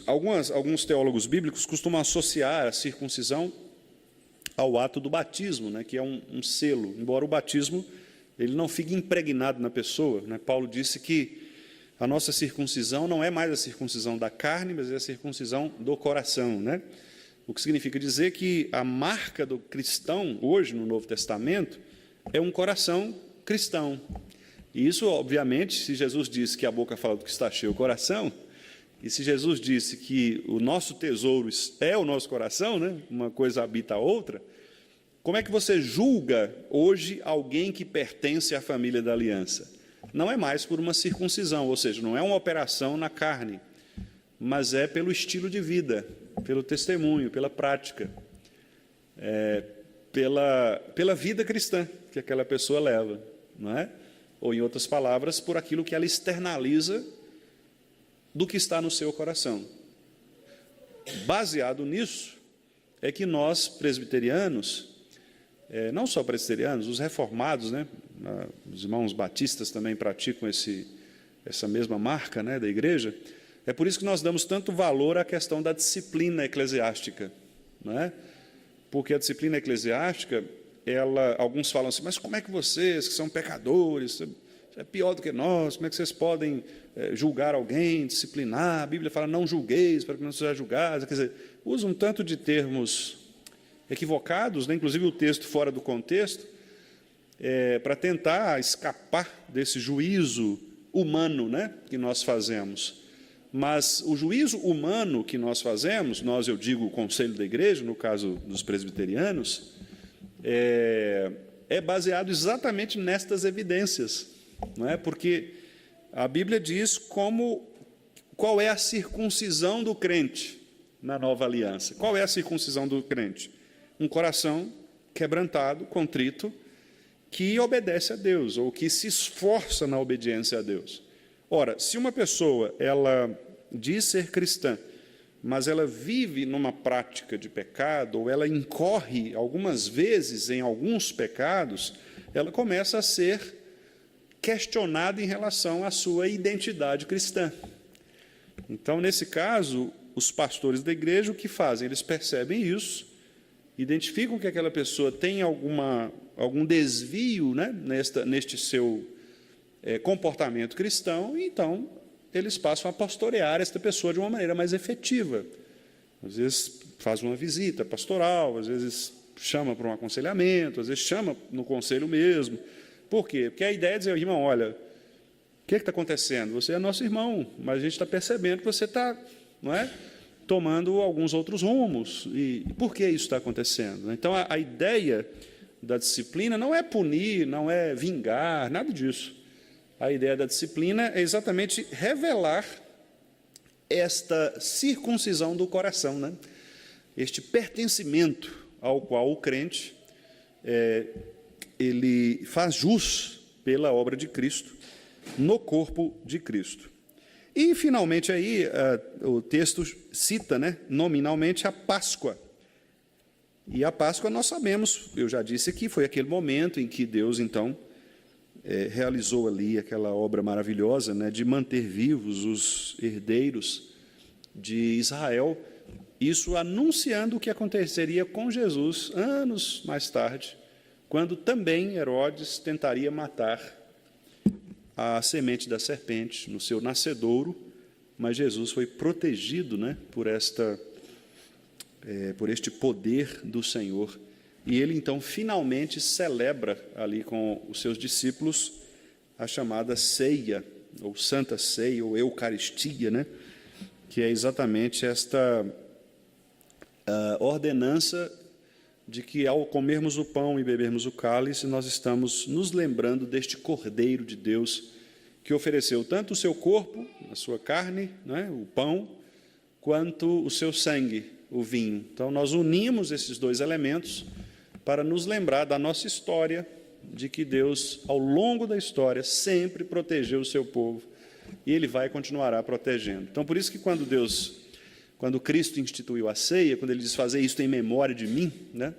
alguns teólogos bíblicos costumam associar a circuncisão ao ato do batismo, né, que é um selo, embora o batismo ele não fique impregnado na pessoa, né? Paulo disse que a nossa circuncisão não é mais a circuncisão da carne, mas é a circuncisão do coração, né? O que significa dizer que a marca do cristão, hoje, no Novo Testamento, é um coração cristão. E isso, obviamente, se Jesus disse que a boca fala do que está cheio o coração, e se Jesus disse que o nosso tesouro é o nosso coração, né? Uma coisa habita a outra, como é que você julga hoje alguém que pertence à família da aliança? Não é mais por uma circuncisão, ou seja, não é uma operação na carne, mas é pelo estilo de vida, pelo testemunho, pela prática, pela vida cristã que aquela pessoa leva, não é? ou, em outras palavras, por aquilo que ela externaliza do que está no seu coração. Baseado nisso, é que nós, presbiterianos, não só presbiterianos, os reformados, né, os irmãos batistas também praticam essa mesma marca, né, da igreja, é por isso que nós damos tanto valor à questão da disciplina eclesiástica, não é? Porque a disciplina eclesiástica, alguns falam assim, mas como é que vocês, que são pecadores, é pior do que nós, como é que vocês podem julgar alguém, disciplinar? A Bíblia fala, não julgueis, para que não seja julgados. Quer dizer, usa um tanto de termos equivocados, né? Inclusive o texto fora do contexto, para tentar escapar desse juízo humano, né, que nós fazemos. Mas o juízo humano que nós fazemos, eu digo o conselho da igreja, no caso dos presbiterianos, é baseado exatamente nestas evidências, não é? Porque a Bíblia diz qual é a circuncisão do crente na nova aliança. Qual é a circuncisão do crente? Um coração quebrantado, contrito, que obedece a Deus, ou que se esforça na obediência a Deus. Ora, se uma pessoa, ela diz ser cristã, mas ela vive numa prática de pecado, ou ela incorre algumas vezes em alguns pecados, ela começa a ser questionada em relação à sua identidade cristã. Então, nesse caso, os pastores da igreja, o que fazem? Eles percebem isso, identificam que aquela pessoa tem algum desvio, né, neste seu comportamento cristão, e então eles passam a pastorear esta pessoa de uma maneira mais efetiva. Às vezes faz uma visita pastoral, às vezes chama para um aconselhamento, às vezes chama no conselho mesmo. Por quê? Porque a ideia é dizer, irmão, olha, o que está acontecendo? Você é nosso irmão, mas a gente está percebendo que você está, não é, tomando alguns outros rumos. E por que isso está acontecendo? Então, a ideia da disciplina não é punir, não é vingar, nada disso. A ideia da disciplina é exatamente revelar esta circuncisão do coração, né? Este pertencimento ao qual o crente ele faz jus pela obra de Cristo no corpo de Cristo. E, finalmente, aí o texto cita, né, nominalmente a Páscoa. E a Páscoa, nós sabemos, eu já disse aqui, foi aquele momento em que Deus, então, realizou ali aquela obra maravilhosa, né, de manter vivos os herdeiros de Israel, isso anunciando o que aconteceria com Jesus anos mais tarde, quando também Herodes tentaria matar a semente da serpente no seu nascedouro, mas Jesus foi protegido, né, por este poder do Senhor. E ele, então, finalmente celebra ali com os seus discípulos a chamada ceia, ou Santa Ceia, ou Eucaristia, né? Que é exatamente esta ordenança de que, ao comermos o pão e bebermos o cálice, nós estamos nos lembrando deste Cordeiro de Deus, que ofereceu tanto o seu corpo, a sua carne, né, o pão, quanto o seu sangue, o vinho. Então, nós unimos esses dois elementos para nos lembrar da nossa história, de que Deus, ao longo da história, sempre protegeu o seu povo, e Ele vai e continuará protegendo. Então, por isso que quando Cristo instituiu a ceia, quando Ele diz fazer isto em memória de mim, né,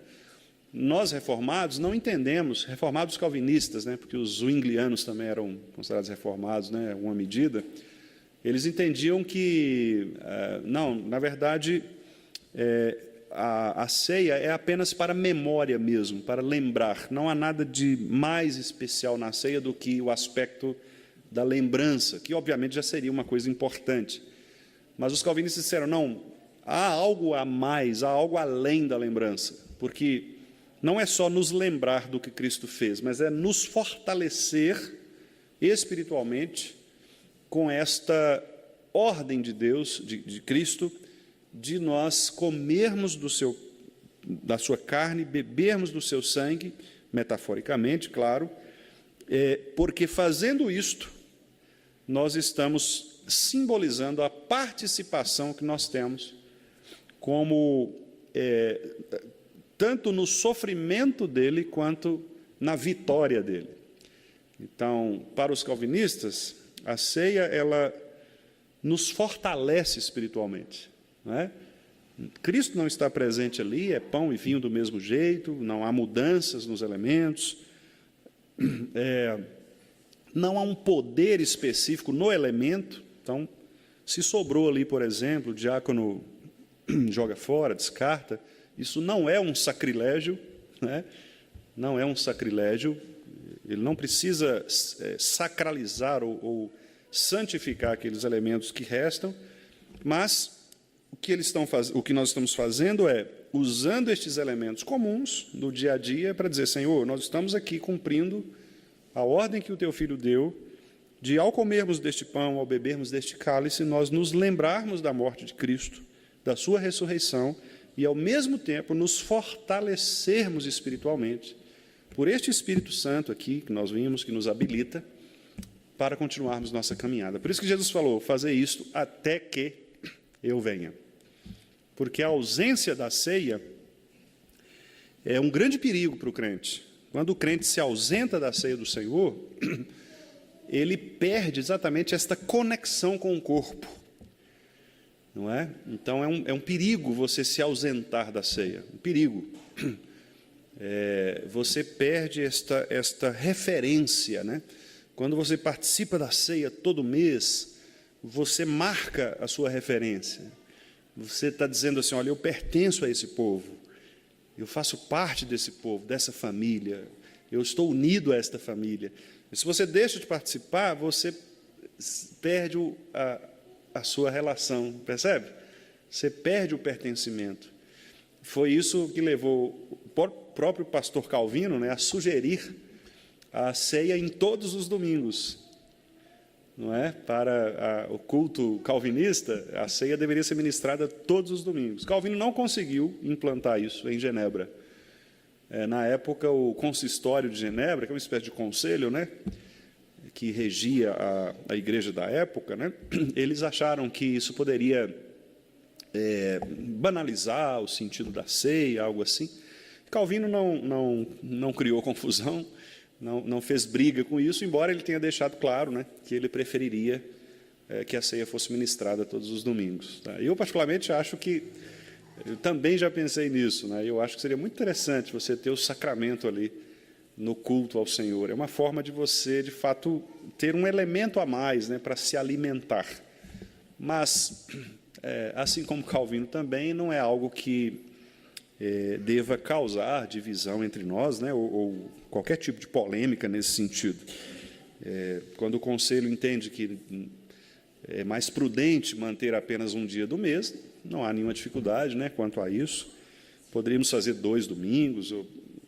nós reformados não entendemos, reformados calvinistas, né, porque os zwinglianos também eram considerados reformados, né, em alguma medida, eles entendiam que, não, na verdade, a ceia é apenas para memória mesmo, para lembrar. Não há nada de mais especial na ceia do que o aspecto da lembrança, que obviamente já seria uma coisa importante. Mas os calvinistas disseram, não, há algo a mais, há algo além da lembrança, porque não é só nos lembrar do que Cristo fez, mas é nos fortalecer espiritualmente com esta ordem de Deus, de Cristo, de nós comermos da sua carne, bebermos do seu sangue, metaforicamente, claro, porque fazendo isto, nós estamos simbolizando a participação que nós temos como tanto no sofrimento dele quanto na vitória dele. Então, para os calvinistas, a ceia, ela nos fortalece espiritualmente, não é? Cristo não está presente ali, é pão e vinho do mesmo jeito, não há mudanças nos elementos, não há um poder específico no elemento. Então, se sobrou ali, por exemplo, o diácono joga fora, descarta, isso não é um sacrilégio, né? Não é um sacrilégio, ele não precisa sacralizar ou santificar aqueles elementos que restam, mas o que nós estamos fazendo é usando estes elementos comuns do dia a dia para dizer: Senhor, nós estamos aqui cumprindo a ordem que o teu Filho deu, de ao comermos deste pão, ao bebermos deste cálice, nós nos lembrarmos da morte de Cristo, da sua ressurreição, e, ao mesmo tempo, nos fortalecermos espiritualmente por este Espírito Santo aqui, que nós vimos, que nos habilita para continuarmos nossa caminhada. Por isso que Jesus falou: fazer isto até que eu venha. Porque a ausência da ceia é um grande perigo para o crente. Quando o crente se ausenta da ceia do Senhor, ele perde exatamente esta conexão com o corpo, não é? Então, é um perigo você se ausentar da ceia, um perigo. Você perde esta referência, né? Quando você participa da ceia todo mês, você marca a sua referência. Você está dizendo assim: olha, eu pertenço a esse povo, eu faço parte desse povo, dessa família, eu estou unido a esta família. E se você deixa de participar, você perde a sua relação, percebe? Você perde o pertencimento. Foi isso que levou o próprio pastor Calvino, né, a sugerir a ceia em todos os domingos. Não é? Para o culto calvinista, a ceia deveria ser ministrada todos os domingos. Calvino não conseguiu implantar isso em Genebra. Na época, o consistório de Genebra, que é uma espécie de conselho, né, que regia a igreja da época, né, eles acharam que isso poderia banalizar o sentido da ceia, algo assim. Calvino não criou confusão, não fez briga com isso, embora ele tenha deixado claro, né, que ele preferiria que a ceia fosse ministrada todos os domingos. Tá? Eu, particularmente, acho que... Eu também já pensei nisso, né? Eu acho que seria muito interessante você ter o sacramento ali no culto ao Senhor. É uma forma de você, de fato, ter um elemento a mais, né, para se alimentar. Mas, assim como Calvino também, não é algo que deva causar divisão entre nós, né, ou qualquer tipo de polêmica nesse sentido. Quando o conselho entende que é mais prudente manter apenas um dia do mês, não há nenhuma dificuldade, né, quanto a isso. Poderíamos fazer 2 domingos,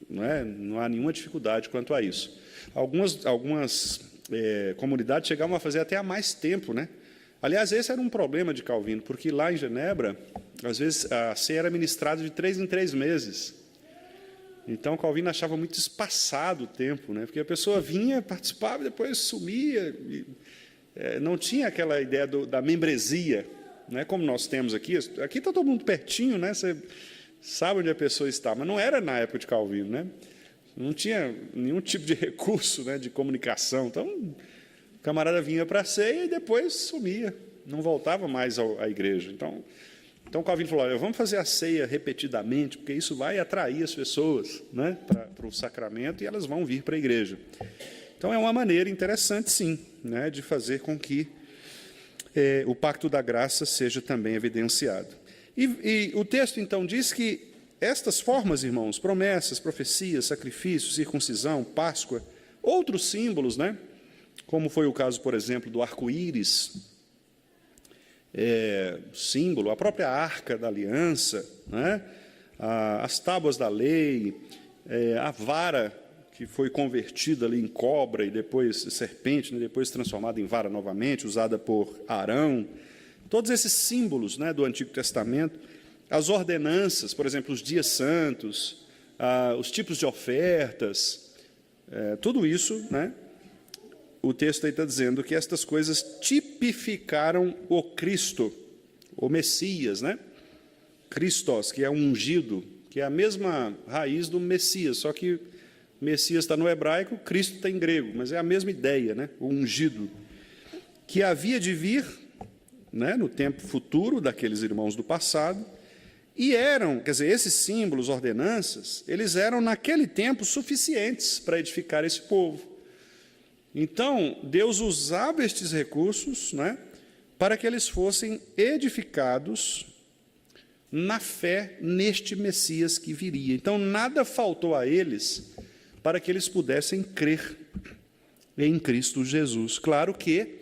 não há nenhuma dificuldade quanto a isso. Algumas comunidades chegavam a fazer até há mais tempo, né? Aliás, esse era um problema de Calvino, porque lá em Genebra, às vezes, a ceia era ministrada de 3 em 3 meses. Então, Calvino achava muito espaçado o tempo, né? Porque a pessoa vinha, participava, depois sumia. Não tinha aquela ideia da membresia, né, como nós temos aqui. Aqui está todo mundo pertinho, né? Você sabe onde a pessoa está, mas não era na época de Calvino, né? Não tinha nenhum tipo de recurso, né, de comunicação. Então, o camarada vinha para a ceia e depois sumia, não voltava mais à igreja. Então Calvino falou: olha, vamos fazer a ceia repetidamente, porque isso vai atrair as pessoas, né, para o sacramento, e elas vão vir para a igreja. Então, é uma maneira interessante, sim, né, de fazer com que o pacto da graça seja também evidenciado. E o texto, então, diz que estas formas, irmãos, promessas, profecias, sacrifícios, circuncisão, Páscoa, outros símbolos, né, como foi o caso, por exemplo, do arco-íris, símbolo, a própria arca da aliança, né, as tábuas da lei, a vara que foi convertida ali em cobra e depois serpente, né, depois transformada em vara novamente, usada por Arão. Todos esses símbolos, né, do Antigo Testamento, as ordenanças, por exemplo, os dias santos, os tipos de ofertas, tudo isso, né, o texto aí está dizendo que estas coisas tipificaram o Cristo, o Messias, né? Christos, que é um ungido, que é a mesma raiz do Messias, só que Messias está no hebraico, Cristo está em grego, mas é a mesma ideia, né? O ungido, que havia de vir, né, no tempo futuro daqueles irmãos do passado, e eram, quer dizer, esses símbolos, ordenanças, eles eram naquele tempo suficientes para edificar esse povo. Então, Deus usava estes recursos, né, para que eles fossem edificados na fé neste Messias que viria. Então, nada faltou a eles para que eles pudessem crer em Cristo Jesus. Claro que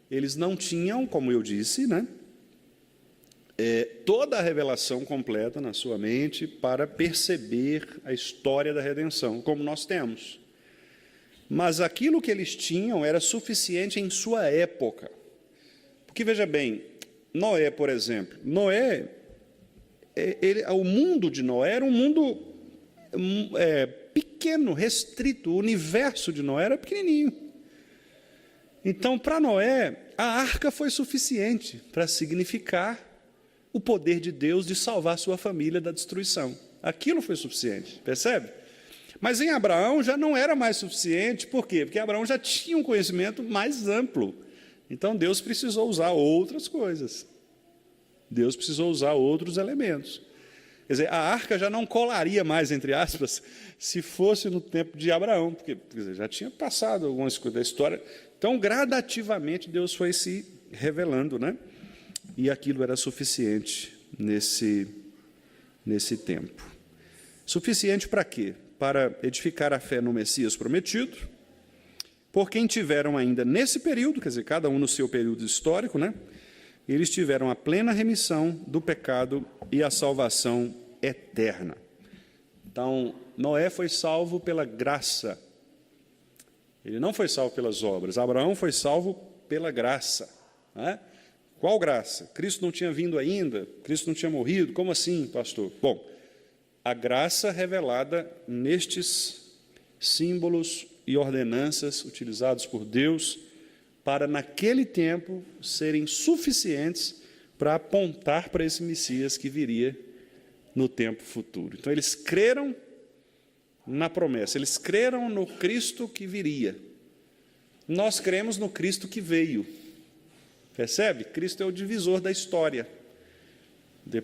eles não tinham, como eu disse, né, toda a revelação completa na sua mente para perceber a história da redenção, como nós temos. Mas aquilo que eles tinham era suficiente em sua época. Porque, veja bem, Noé, por exemplo, o mundo de Noé era um mundo pequeno, restrito, o universo de Noé era pequenininho. Então, para Noé, a arca foi suficiente para significar o poder de Deus de salvar sua família da destruição. Aquilo foi suficiente, percebe? Mas em Abraão já não era mais suficiente, por quê? Porque Abraão já tinha um conhecimento mais amplo. Então Deus precisou usar outras coisas. Deus precisou usar outros elementos. Quer dizer, a arca já não colaria mais, entre aspas, se fosse no tempo de Abraão, porque quer dizer, já tinha passado algumas coisas da história. Então, gradativamente, Deus foi se revelando, né? E aquilo era suficiente nesse tempo. Suficiente para quê? Para edificar a fé no Messias prometido, por quem tiveram ainda nesse período, quer dizer, cada um no seu período histórico, né? Eles tiveram a plena remissão do pecado e a salvação eterna. Então, Noé foi salvo pela graça. Ele não foi salvo pelas obras. Abraão foi salvo pela graça, né? Qual graça? Cristo não tinha vindo ainda? Cristo não tinha morrido? Como assim, pastor? Bom, a graça revelada nestes símbolos e ordenanças utilizados por Deus para, naquele tempo, serem suficientes para apontar para esse Messias que viria no tempo futuro. Então, eles creram na promessa, eles creram no Cristo que viria. Nós cremos no Cristo que veio. Percebe? Cristo é o divisor da história.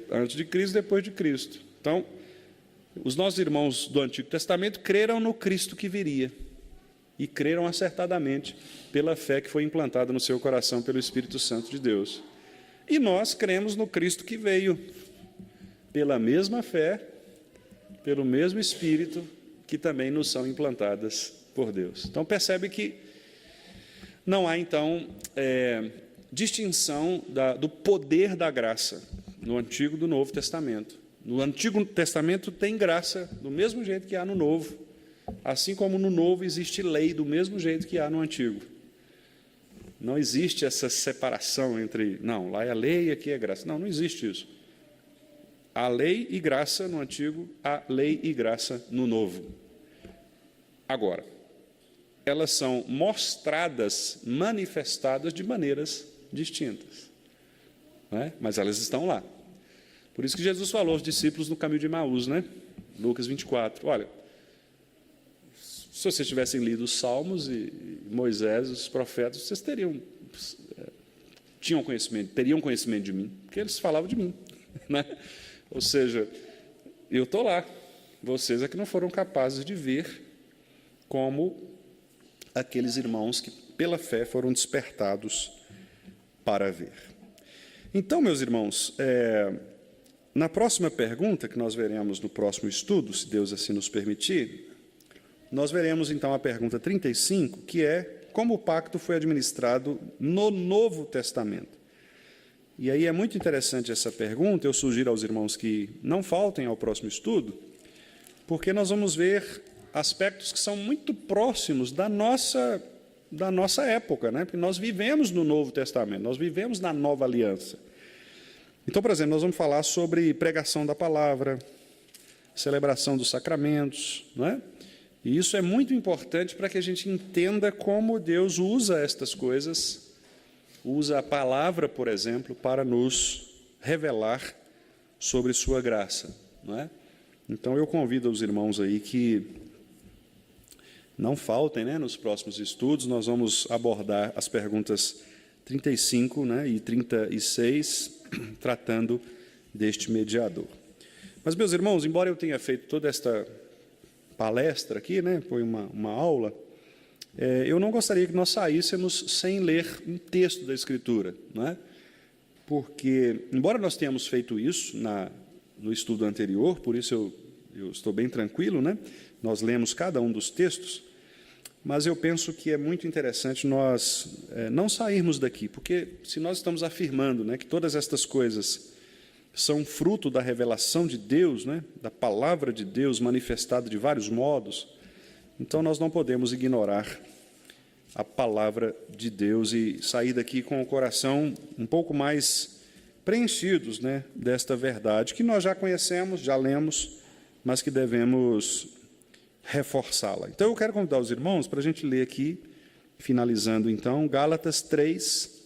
Antes de Cristo, depois de Cristo. Então, os nossos irmãos do Antigo Testamento creram no Cristo que viria. E creram acertadamente pela fé que foi implantada no seu coração pelo Espírito Santo de Deus. E nós cremos no Cristo que veio, pela mesma fé, pelo mesmo Espírito, que também nos são implantadas por Deus. Então, percebe que não há, então, distinção do poder da graça no Antigo e do Novo Testamento. No Antigo Testamento tem graça do mesmo jeito que há no Novo, assim como no Novo existe lei do mesmo jeito que há no Antigo. Não existe essa separação entre, não, lá é a lei e aqui é graça. Não, não existe isso. Há lei e graça no Antigo, há lei e graça no Novo. Agora, elas são mostradas, manifestadas de maneiras distintas, né? Mas elas estão lá. Por isso que Jesus falou aos discípulos no caminho de Emaús, né? Lucas 24. Olha, se vocês tivessem lido os Salmos e Moisés, os profetas, vocês teriam conhecimento de mim, porque eles falavam de mim, né? Ou seja, eu estou lá. Vocês é que não foram capazes de ver como aqueles irmãos que, pela fé, foram despertados para ver. Então, meus irmãos, na próxima pergunta, que nós veremos no próximo estudo, se Deus assim nos permitir, nós veremos, então, a pergunta 35, que é como o pacto foi administrado no Novo Testamento. E aí é muito interessante essa pergunta, eu sugiro aos irmãos que não faltem ao próximo estudo, porque nós vamos ver aspectos que são muito próximos da nossa época, né? Porque nós vivemos no Novo Testamento, nós vivemos na Nova Aliança. Então, por exemplo, nós vamos falar sobre pregação da palavra, celebração dos sacramentos, não é? E isso é muito importante para que a gente entenda como Deus usa estas coisas, usa a palavra, por exemplo, para nos revelar sobre sua graça, não é? Então, eu convido os irmãos aí que não faltem, né, nos próximos estudos. Nós vamos abordar as perguntas 35, né, e 36, tratando deste mediador. Mas, meus irmãos, embora eu tenha feito toda esta palestra aqui, né, foi uma aula, eu não gostaria que nós saíssemos sem ler um texto da Escritura, né? Porque, embora nós tenhamos feito isso no estudo anterior, por isso eu estou bem tranquilo, né? Nós lemos cada um dos textos, mas eu penso que é muito interessante nós não sairmos daqui, porque se nós estamos afirmando, né, que todas estas coisas são fruto da revelação de Deus, né, da palavra de Deus manifestada de vários modos, então nós não podemos ignorar a palavra de Deus e sair daqui com o coração um pouco mais preenchidos, né, desta verdade que nós já conhecemos, já lemos, mas que devemos reforçá-la. Então, eu quero convidar os irmãos para a gente ler aqui, finalizando, então, Gálatas 3.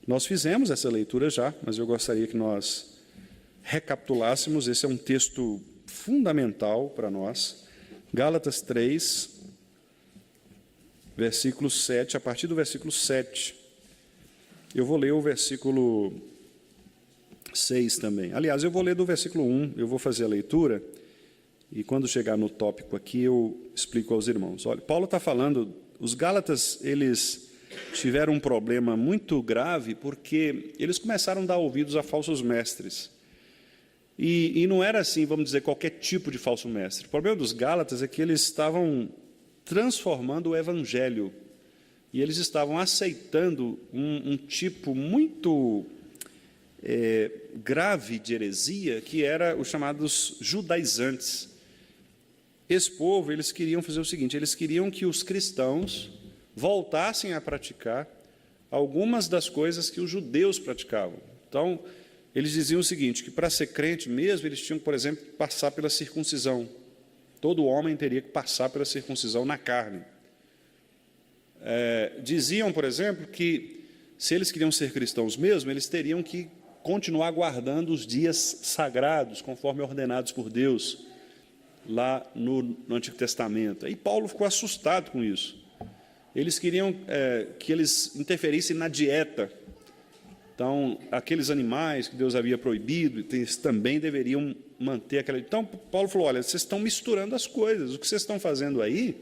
Nós fizemos essa leitura já, mas eu gostaria que nós recapitulássemos. Esse é um texto fundamental para nós. Gálatas 3, versículo 7, a partir do versículo 7. Eu vou ler o versículo 6 também. Aliás, eu vou ler do versículo 1, eu vou fazer a leitura, e quando chegar no tópico aqui, eu explico aos irmãos. Olha, Paulo está falando, os Gálatas, eles tiveram um problema muito grave, porque eles começaram a dar ouvidos a falsos mestres. E não era assim, vamos dizer, qualquer tipo de falso mestre. O problema dos Gálatas é que eles estavam transformando o evangelho, e eles estavam aceitando um tipo muito grave de heresia, que era os chamados judaizantes. Esse povo, eles queriam fazer o seguinte, eles queriam que os cristãos voltassem a praticar algumas das coisas que os judeus praticavam. Então, eles diziam o seguinte, que para ser crente mesmo, eles tinham, por exemplo, que passar pela circuncisão. Todo homem teria que passar pela circuncisão na carne. Diziam, por exemplo, que se eles queriam ser cristãos mesmo, eles teriam que continuar guardando os dias sagrados, conforme ordenados por Deus, lá no Antigo Testamento. E Paulo ficou assustado com isso. Eles queriam que eles interferissem na dieta. Então, aqueles animais que Deus havia proibido, eles também deveriam manter aquela... Então, Paulo falou, olha, vocês estão misturando as coisas. O que vocês estão fazendo aí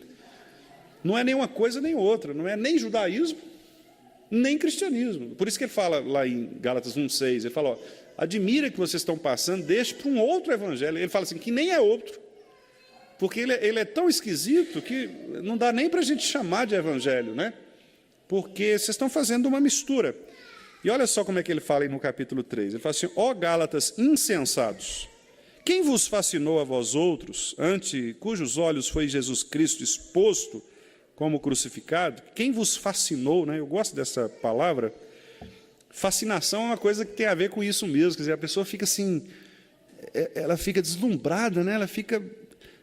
não é nem uma coisa nem outra. Não é nem judaísmo, nem cristianismo. Por isso que ele fala lá em Gálatas 1,6, ele fala, ó, admira que vocês estão passando, deixe para um outro evangelho. Ele fala assim, que nem é outro. Porque ele é tão esquisito que não dá nem para a gente chamar de evangelho, né? Porque vocês estão fazendo uma mistura. E olha só como é que ele fala aí no capítulo 3. Ele fala assim, ó Gálatas insensatos, quem vos fascinou a vós outros, ante cujos olhos foi Jesus Cristo exposto como crucificado? Quem vos fascinou, né? Eu gosto dessa palavra. Fascinação é uma coisa que tem a ver com isso mesmo. Quer dizer, a pessoa fica assim, ela fica deslumbrada, né? Ela fica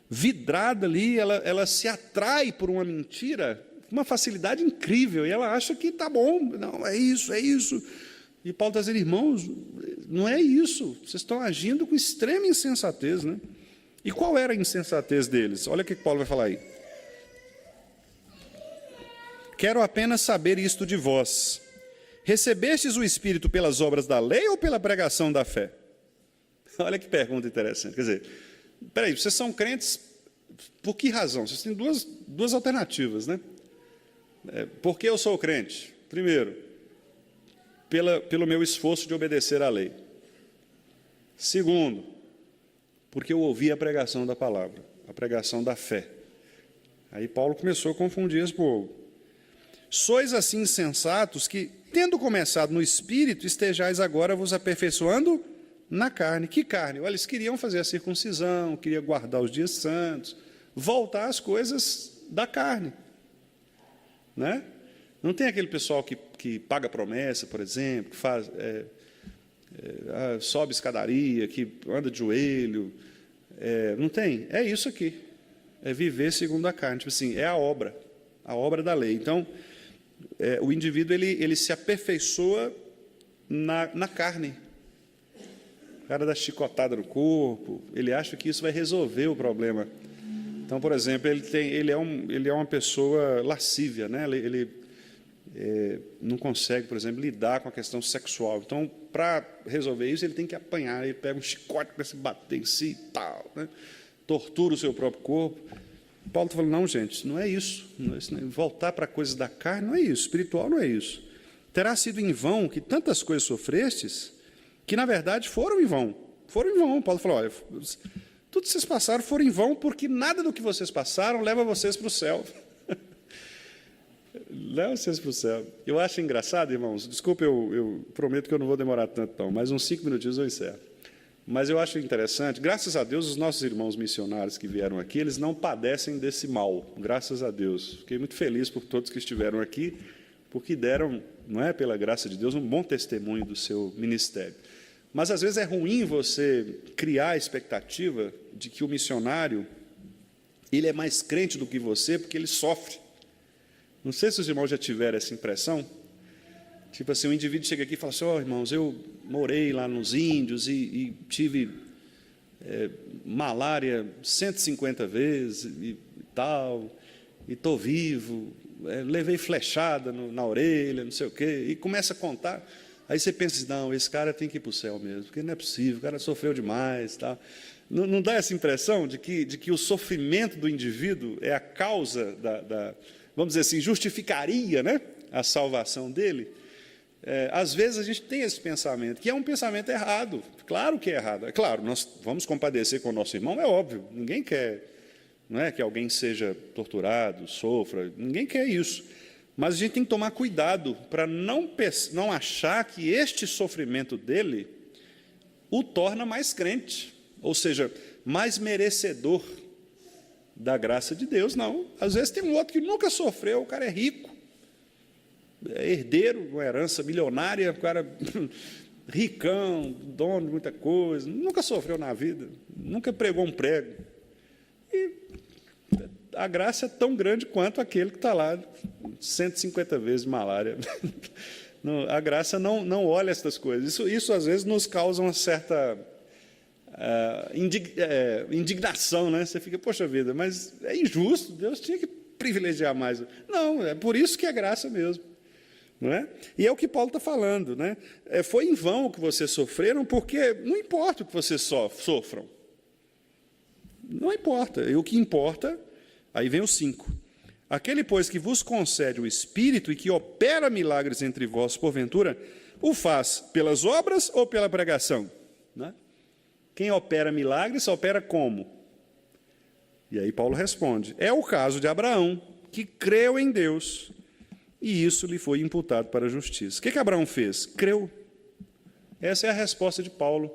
vidrada ali, ela se atrai por uma mentira, uma facilidade incrível, e ela acha que está bom, não, é isso. E Paulo está dizendo, irmãos, não é isso, vocês estão agindo com extrema insensatez, né? E qual era a insensatez deles? Olha o que Paulo vai falar aí. Quero apenas saber isto de vós. Recebestes o Espírito pelas obras da lei ou pela pregação da fé? Olha que pergunta interessante. Quer dizer, peraí, vocês são crentes por que razão? Vocês têm duas alternativas, né? Por que eu sou crente? Primeiro, pelo meu esforço de obedecer à lei. Segundo, porque eu ouvi a pregação da palavra, a pregação da fé. Aí Paulo começou a confundir esse povo. Sois assim insensatos que, tendo começado no Espírito, estejais agora vos aperfeiçoando na carne. Que carne? Olha, eles queriam fazer a circuncisão, queriam guardar os dias santos, voltar às coisas da carne. Né? Não tem aquele pessoal que paga promessa, por exemplo, que faz, sobe escadaria, que anda de joelho. Não tem. É isso aqui. É viver segundo a carne. Tipo assim, é a obra da lei. Então, o indivíduo ele se aperfeiçoa na carne. O cara dá chicotada no corpo, ele acha que isso vai resolver o problema Então, por exemplo, ele é uma pessoa lascívia, né? Ele não consegue, por exemplo, lidar com a questão sexual. Então, para resolver isso, ele tem que apanhar, ele pega um chicote para se bater em si e tal, né? Tortura o seu próprio corpo. Paulo está falando, não, gente, não é isso. Voltar para coisas da carne não é isso, espiritual não é isso. Terá sido em vão que tantas coisas sofrestes, que, na verdade, foram em vão. Foram em vão. Paulo falou, olha, tudo que vocês passaram foram em vão, porque nada do que vocês passaram leva vocês para o céu. Leva vocês para o céu. Eu acho engraçado, irmãos, desculpe, eu prometo que eu não vou demorar tanto, não, mas uns 5 minutinhos eu encerro. Mas eu acho interessante, graças a Deus, os nossos irmãos missionários que vieram aqui, eles não padecem desse mal, graças a Deus. Fiquei muito feliz por todos que estiveram aqui, porque deram, não é, pela graça de Deus, um bom testemunho do seu ministério. Mas, às vezes, é ruim você criar a expectativa de que o missionário ele é mais crente do que você, porque ele sofre. Não sei se os irmãos já tiveram essa impressão. Tipo assim, o indivíduo chega aqui e fala assim, irmãos, eu morei lá nos índios e tive malária 150 vezes e tal, e estou vivo, levei flechada na orelha, não sei o quê, e começa a contar. Aí você pensa, não, esse cara tem que ir para o céu mesmo, porque não é possível, o cara sofreu demais. Tal. Não dá essa impressão de que o sofrimento do indivíduo é a causa vamos dizer assim, justificaria, né, a salvação dele? Às vezes a gente tem esse pensamento, que é um pensamento errado. Claro que é errado. É claro, nós vamos compadecer com o nosso irmão, é óbvio. Ninguém quer, não é, que alguém seja torturado, sofra. Ninguém quer isso. Mas a gente tem que tomar cuidado para não achar que este sofrimento dele o torna mais crente, ou seja, mais merecedor da graça de Deus. Não. Às vezes tem um outro que nunca sofreu, o cara é rico, é herdeiro, uma herança milionária, o cara ricão, dono de muita coisa, nunca sofreu na vida, nunca pregou um prego. E a graça é tão grande quanto aquele que está lá 150 vezes malária. A graça não olha essas coisas. Isso às vezes nos causa uma certa indignação, né? Você fica, poxa vida, mas é injusto, Deus tinha que privilegiar mais. Não, é por isso que é graça mesmo. Não é? E é o que Paulo está falando, né? Foi em vão o que vocês sofreram, porque não importa o que vocês sofram. Não importa. E o que importa, aí vem o 5. Aquele, pois, que vos concede o Espírito e que opera milagres entre vós, porventura, o faz pelas obras ou pela pregação? Né? Quem opera milagres, opera como? E aí Paulo responde, é o caso de Abraão, que creu em Deus, e isso lhe foi imputado para a justiça. O que Abraão fez? Creu. Essa é a resposta de Paulo.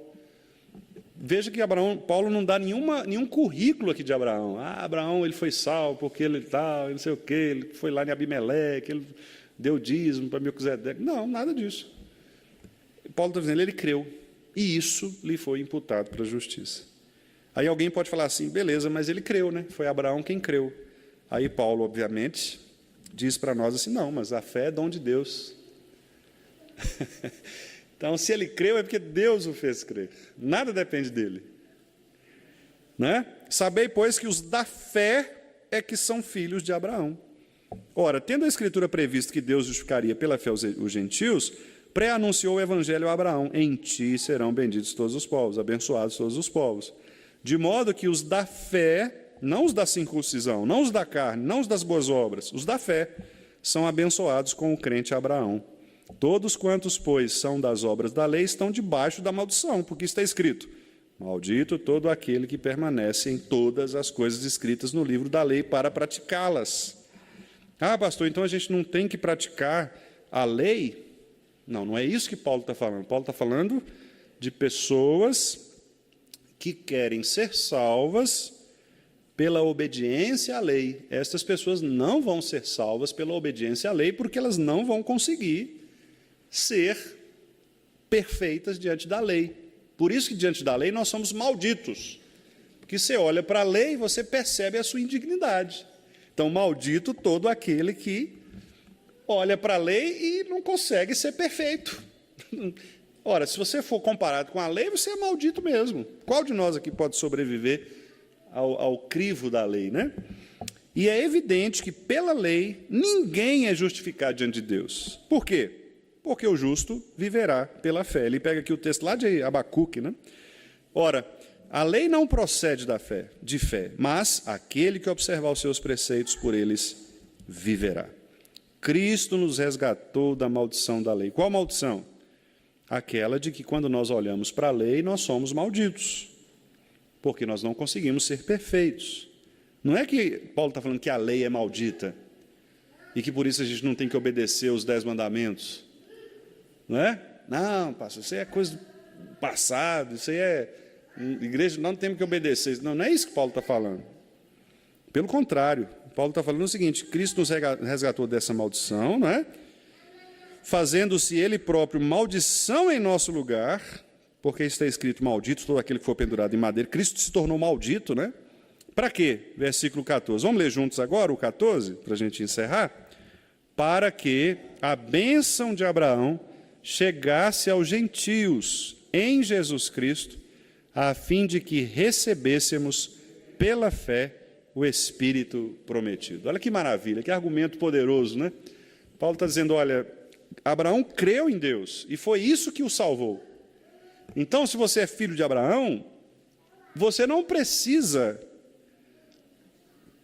Veja que Paulo não dá nenhum currículo aqui de Abraão. Abraão ele foi salvo porque ele tal, não sei o quê, ele foi lá em Abimeleque, ele deu dízimo para Melquisedeque. Não, nada disso. Paulo está dizendo, ele creu, e isso lhe foi imputado para a justiça. Aí alguém pode falar assim, beleza, mas ele creu, né? Foi Abraão quem creu. Aí Paulo, obviamente, diz para nós assim, não, mas a fé é dom de Deus. Então, se ele creu, é porque Deus o fez crer. Nada depende dele. Né? Sabei, pois, que os da fé é que são filhos de Abraão. Ora, tendo a Escritura previsto que Deus justificaria pela fé os gentios, pré-anunciou o Evangelho a Abraão, em ti serão benditos todos os povos, abençoados todos os povos. De modo que os da fé, não os da circuncisão, não os da carne, não os das boas obras, os da fé, são abençoados com o crente Abraão. Todos quantos, pois, são das obras da lei, estão debaixo da maldição, porque está escrito, maldito todo aquele que permanece em todas as coisas escritas no livro da lei para praticá-las. Pastor, então a gente não tem que praticar a lei? Não é isso que Paulo está falando. Paulo está falando de pessoas que querem ser salvas pela obediência à lei. Estas pessoas não vão ser salvas pela obediência à lei, porque elas não vão conseguir ser perfeitas diante da lei. Por isso que diante da lei nós somos malditos. Porque você olha para a lei e você percebe a sua indignidade. Então, maldito todo aquele que olha para a lei e não consegue ser perfeito. Ora, se você for comparado com a lei, você é maldito mesmo. Qual de nós aqui pode sobreviver ao crivo da lei, né? E é evidente que, pela lei, ninguém é justificado diante de Deus. Por quê? Porque o justo viverá pela fé. Ele pega aqui o texto lá de Abacuque, né? Ora, a lei não procede de fé, mas aquele que observar os seus preceitos, por eles viverá. Cristo nos resgatou da maldição da lei. Qual maldição? Aquela de que, quando nós olhamos para a lei, nós somos malditos, porque nós não conseguimos ser perfeitos. Não é que Paulo está falando que a lei é maldita e que por isso a gente não tem que obedecer os 10 mandamentos. Não é? Não, pastor, isso aí é coisa do passado, isso aí é... Igreja, não temos que obedecer. Não, não é isso que Paulo está falando. Pelo contrário, Paulo está falando o seguinte: Cristo nos resgatou dessa maldição, não é? Fazendo-se Ele próprio maldição em nosso lugar, porque está escrito: maldito todo aquele que for pendurado em madeira. Cristo se tornou maldito, né? Para quê? Versículo 14. Vamos ler juntos agora o 14, para a gente encerrar? Para que a bênção de Abraão chegasse aos gentios em Jesus Cristo, a fim de que recebêssemos pela fé o Espírito prometido. Olha que maravilha, que argumento poderoso, né? Paulo está dizendo, olha, Abraão creu em Deus, e foi isso que o salvou. Então, se você é filho de Abraão, você não precisa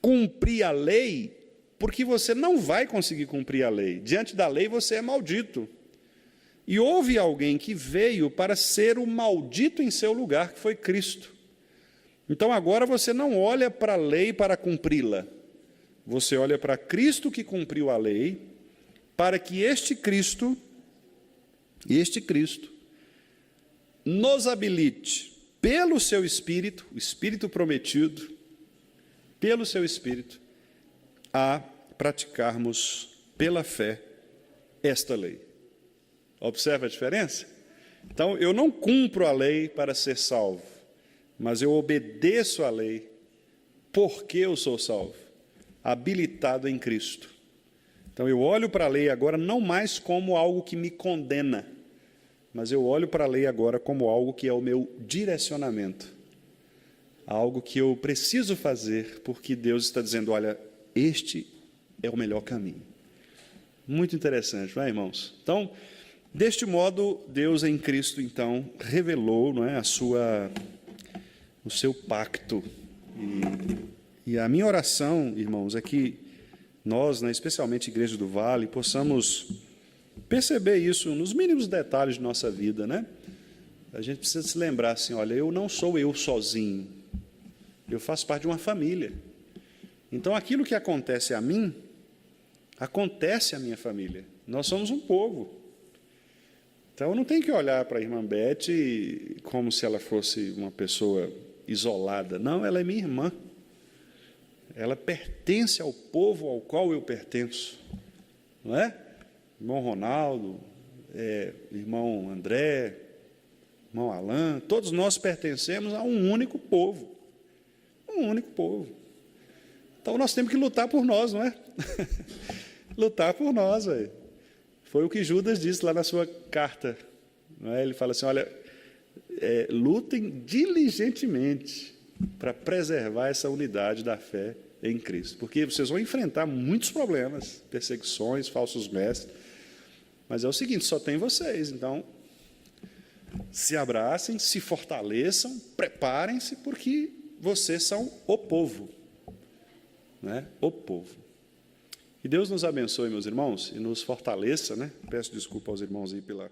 cumprir a lei, porque você não vai conseguir cumprir a lei. Diante da lei, você é maldito. E houve alguém que veio para ser o maldito em seu lugar, que foi Cristo. Então, agora você não olha para a lei para cumpri-la. Você olha para Cristo que cumpriu a lei, para que este Cristo nos habilite, pelo seu Espírito, o Espírito prometido, pelo seu Espírito, a praticarmos pela fé esta lei. Observa a diferença? Então, eu não cumpro a lei para ser salvo, mas eu obedeço à lei porque eu sou salvo, habilitado em Cristo. Então, eu olho para a lei agora não mais como algo que me condena, mas eu olho para a lei agora como algo que é o meu direcionamento, algo que eu preciso fazer, porque Deus está dizendo, olha, este é o melhor caminho. Muito interessante, não é, irmãos? Então, deste modo, Deus em Cristo, então, revelou, não é, o seu pacto. E a minha oração, irmãos, é que nós, né, especialmente a Igreja do Vale, possamos perceber isso nos mínimos detalhes de nossa vida, né? A gente precisa se lembrar assim, olha, eu não sou eu sozinho, eu faço parte de uma família. Então, aquilo que acontece a mim, acontece à minha família. Nós somos um povo. Então, eu não tenho que olhar para a irmã Beth como se ela fosse uma pessoa isolada. Não, ela é minha irmã. Ela pertence ao povo ao qual eu pertenço. Não é? Irmão Ronaldo, irmão André, irmão Alain, todos nós pertencemos a um único povo. Um único povo. Então, nós temos que lutar por nós, não é? Lutar por nós, velho. Foi o que Judas disse lá na sua carta. Não é? Ele fala assim, olha, lutem diligentemente para preservar essa unidade da fé em Cristo. Porque vocês vão enfrentar muitos problemas, perseguições, falsos mestres. Mas é o seguinte, só tem vocês. Então, se abracem, se fortaleçam, preparem-se, porque vocês são o povo. Né? O povo. Que Deus nos abençoe, meus irmãos, e nos fortaleça, né? Peço desculpa aos irmãos aí pela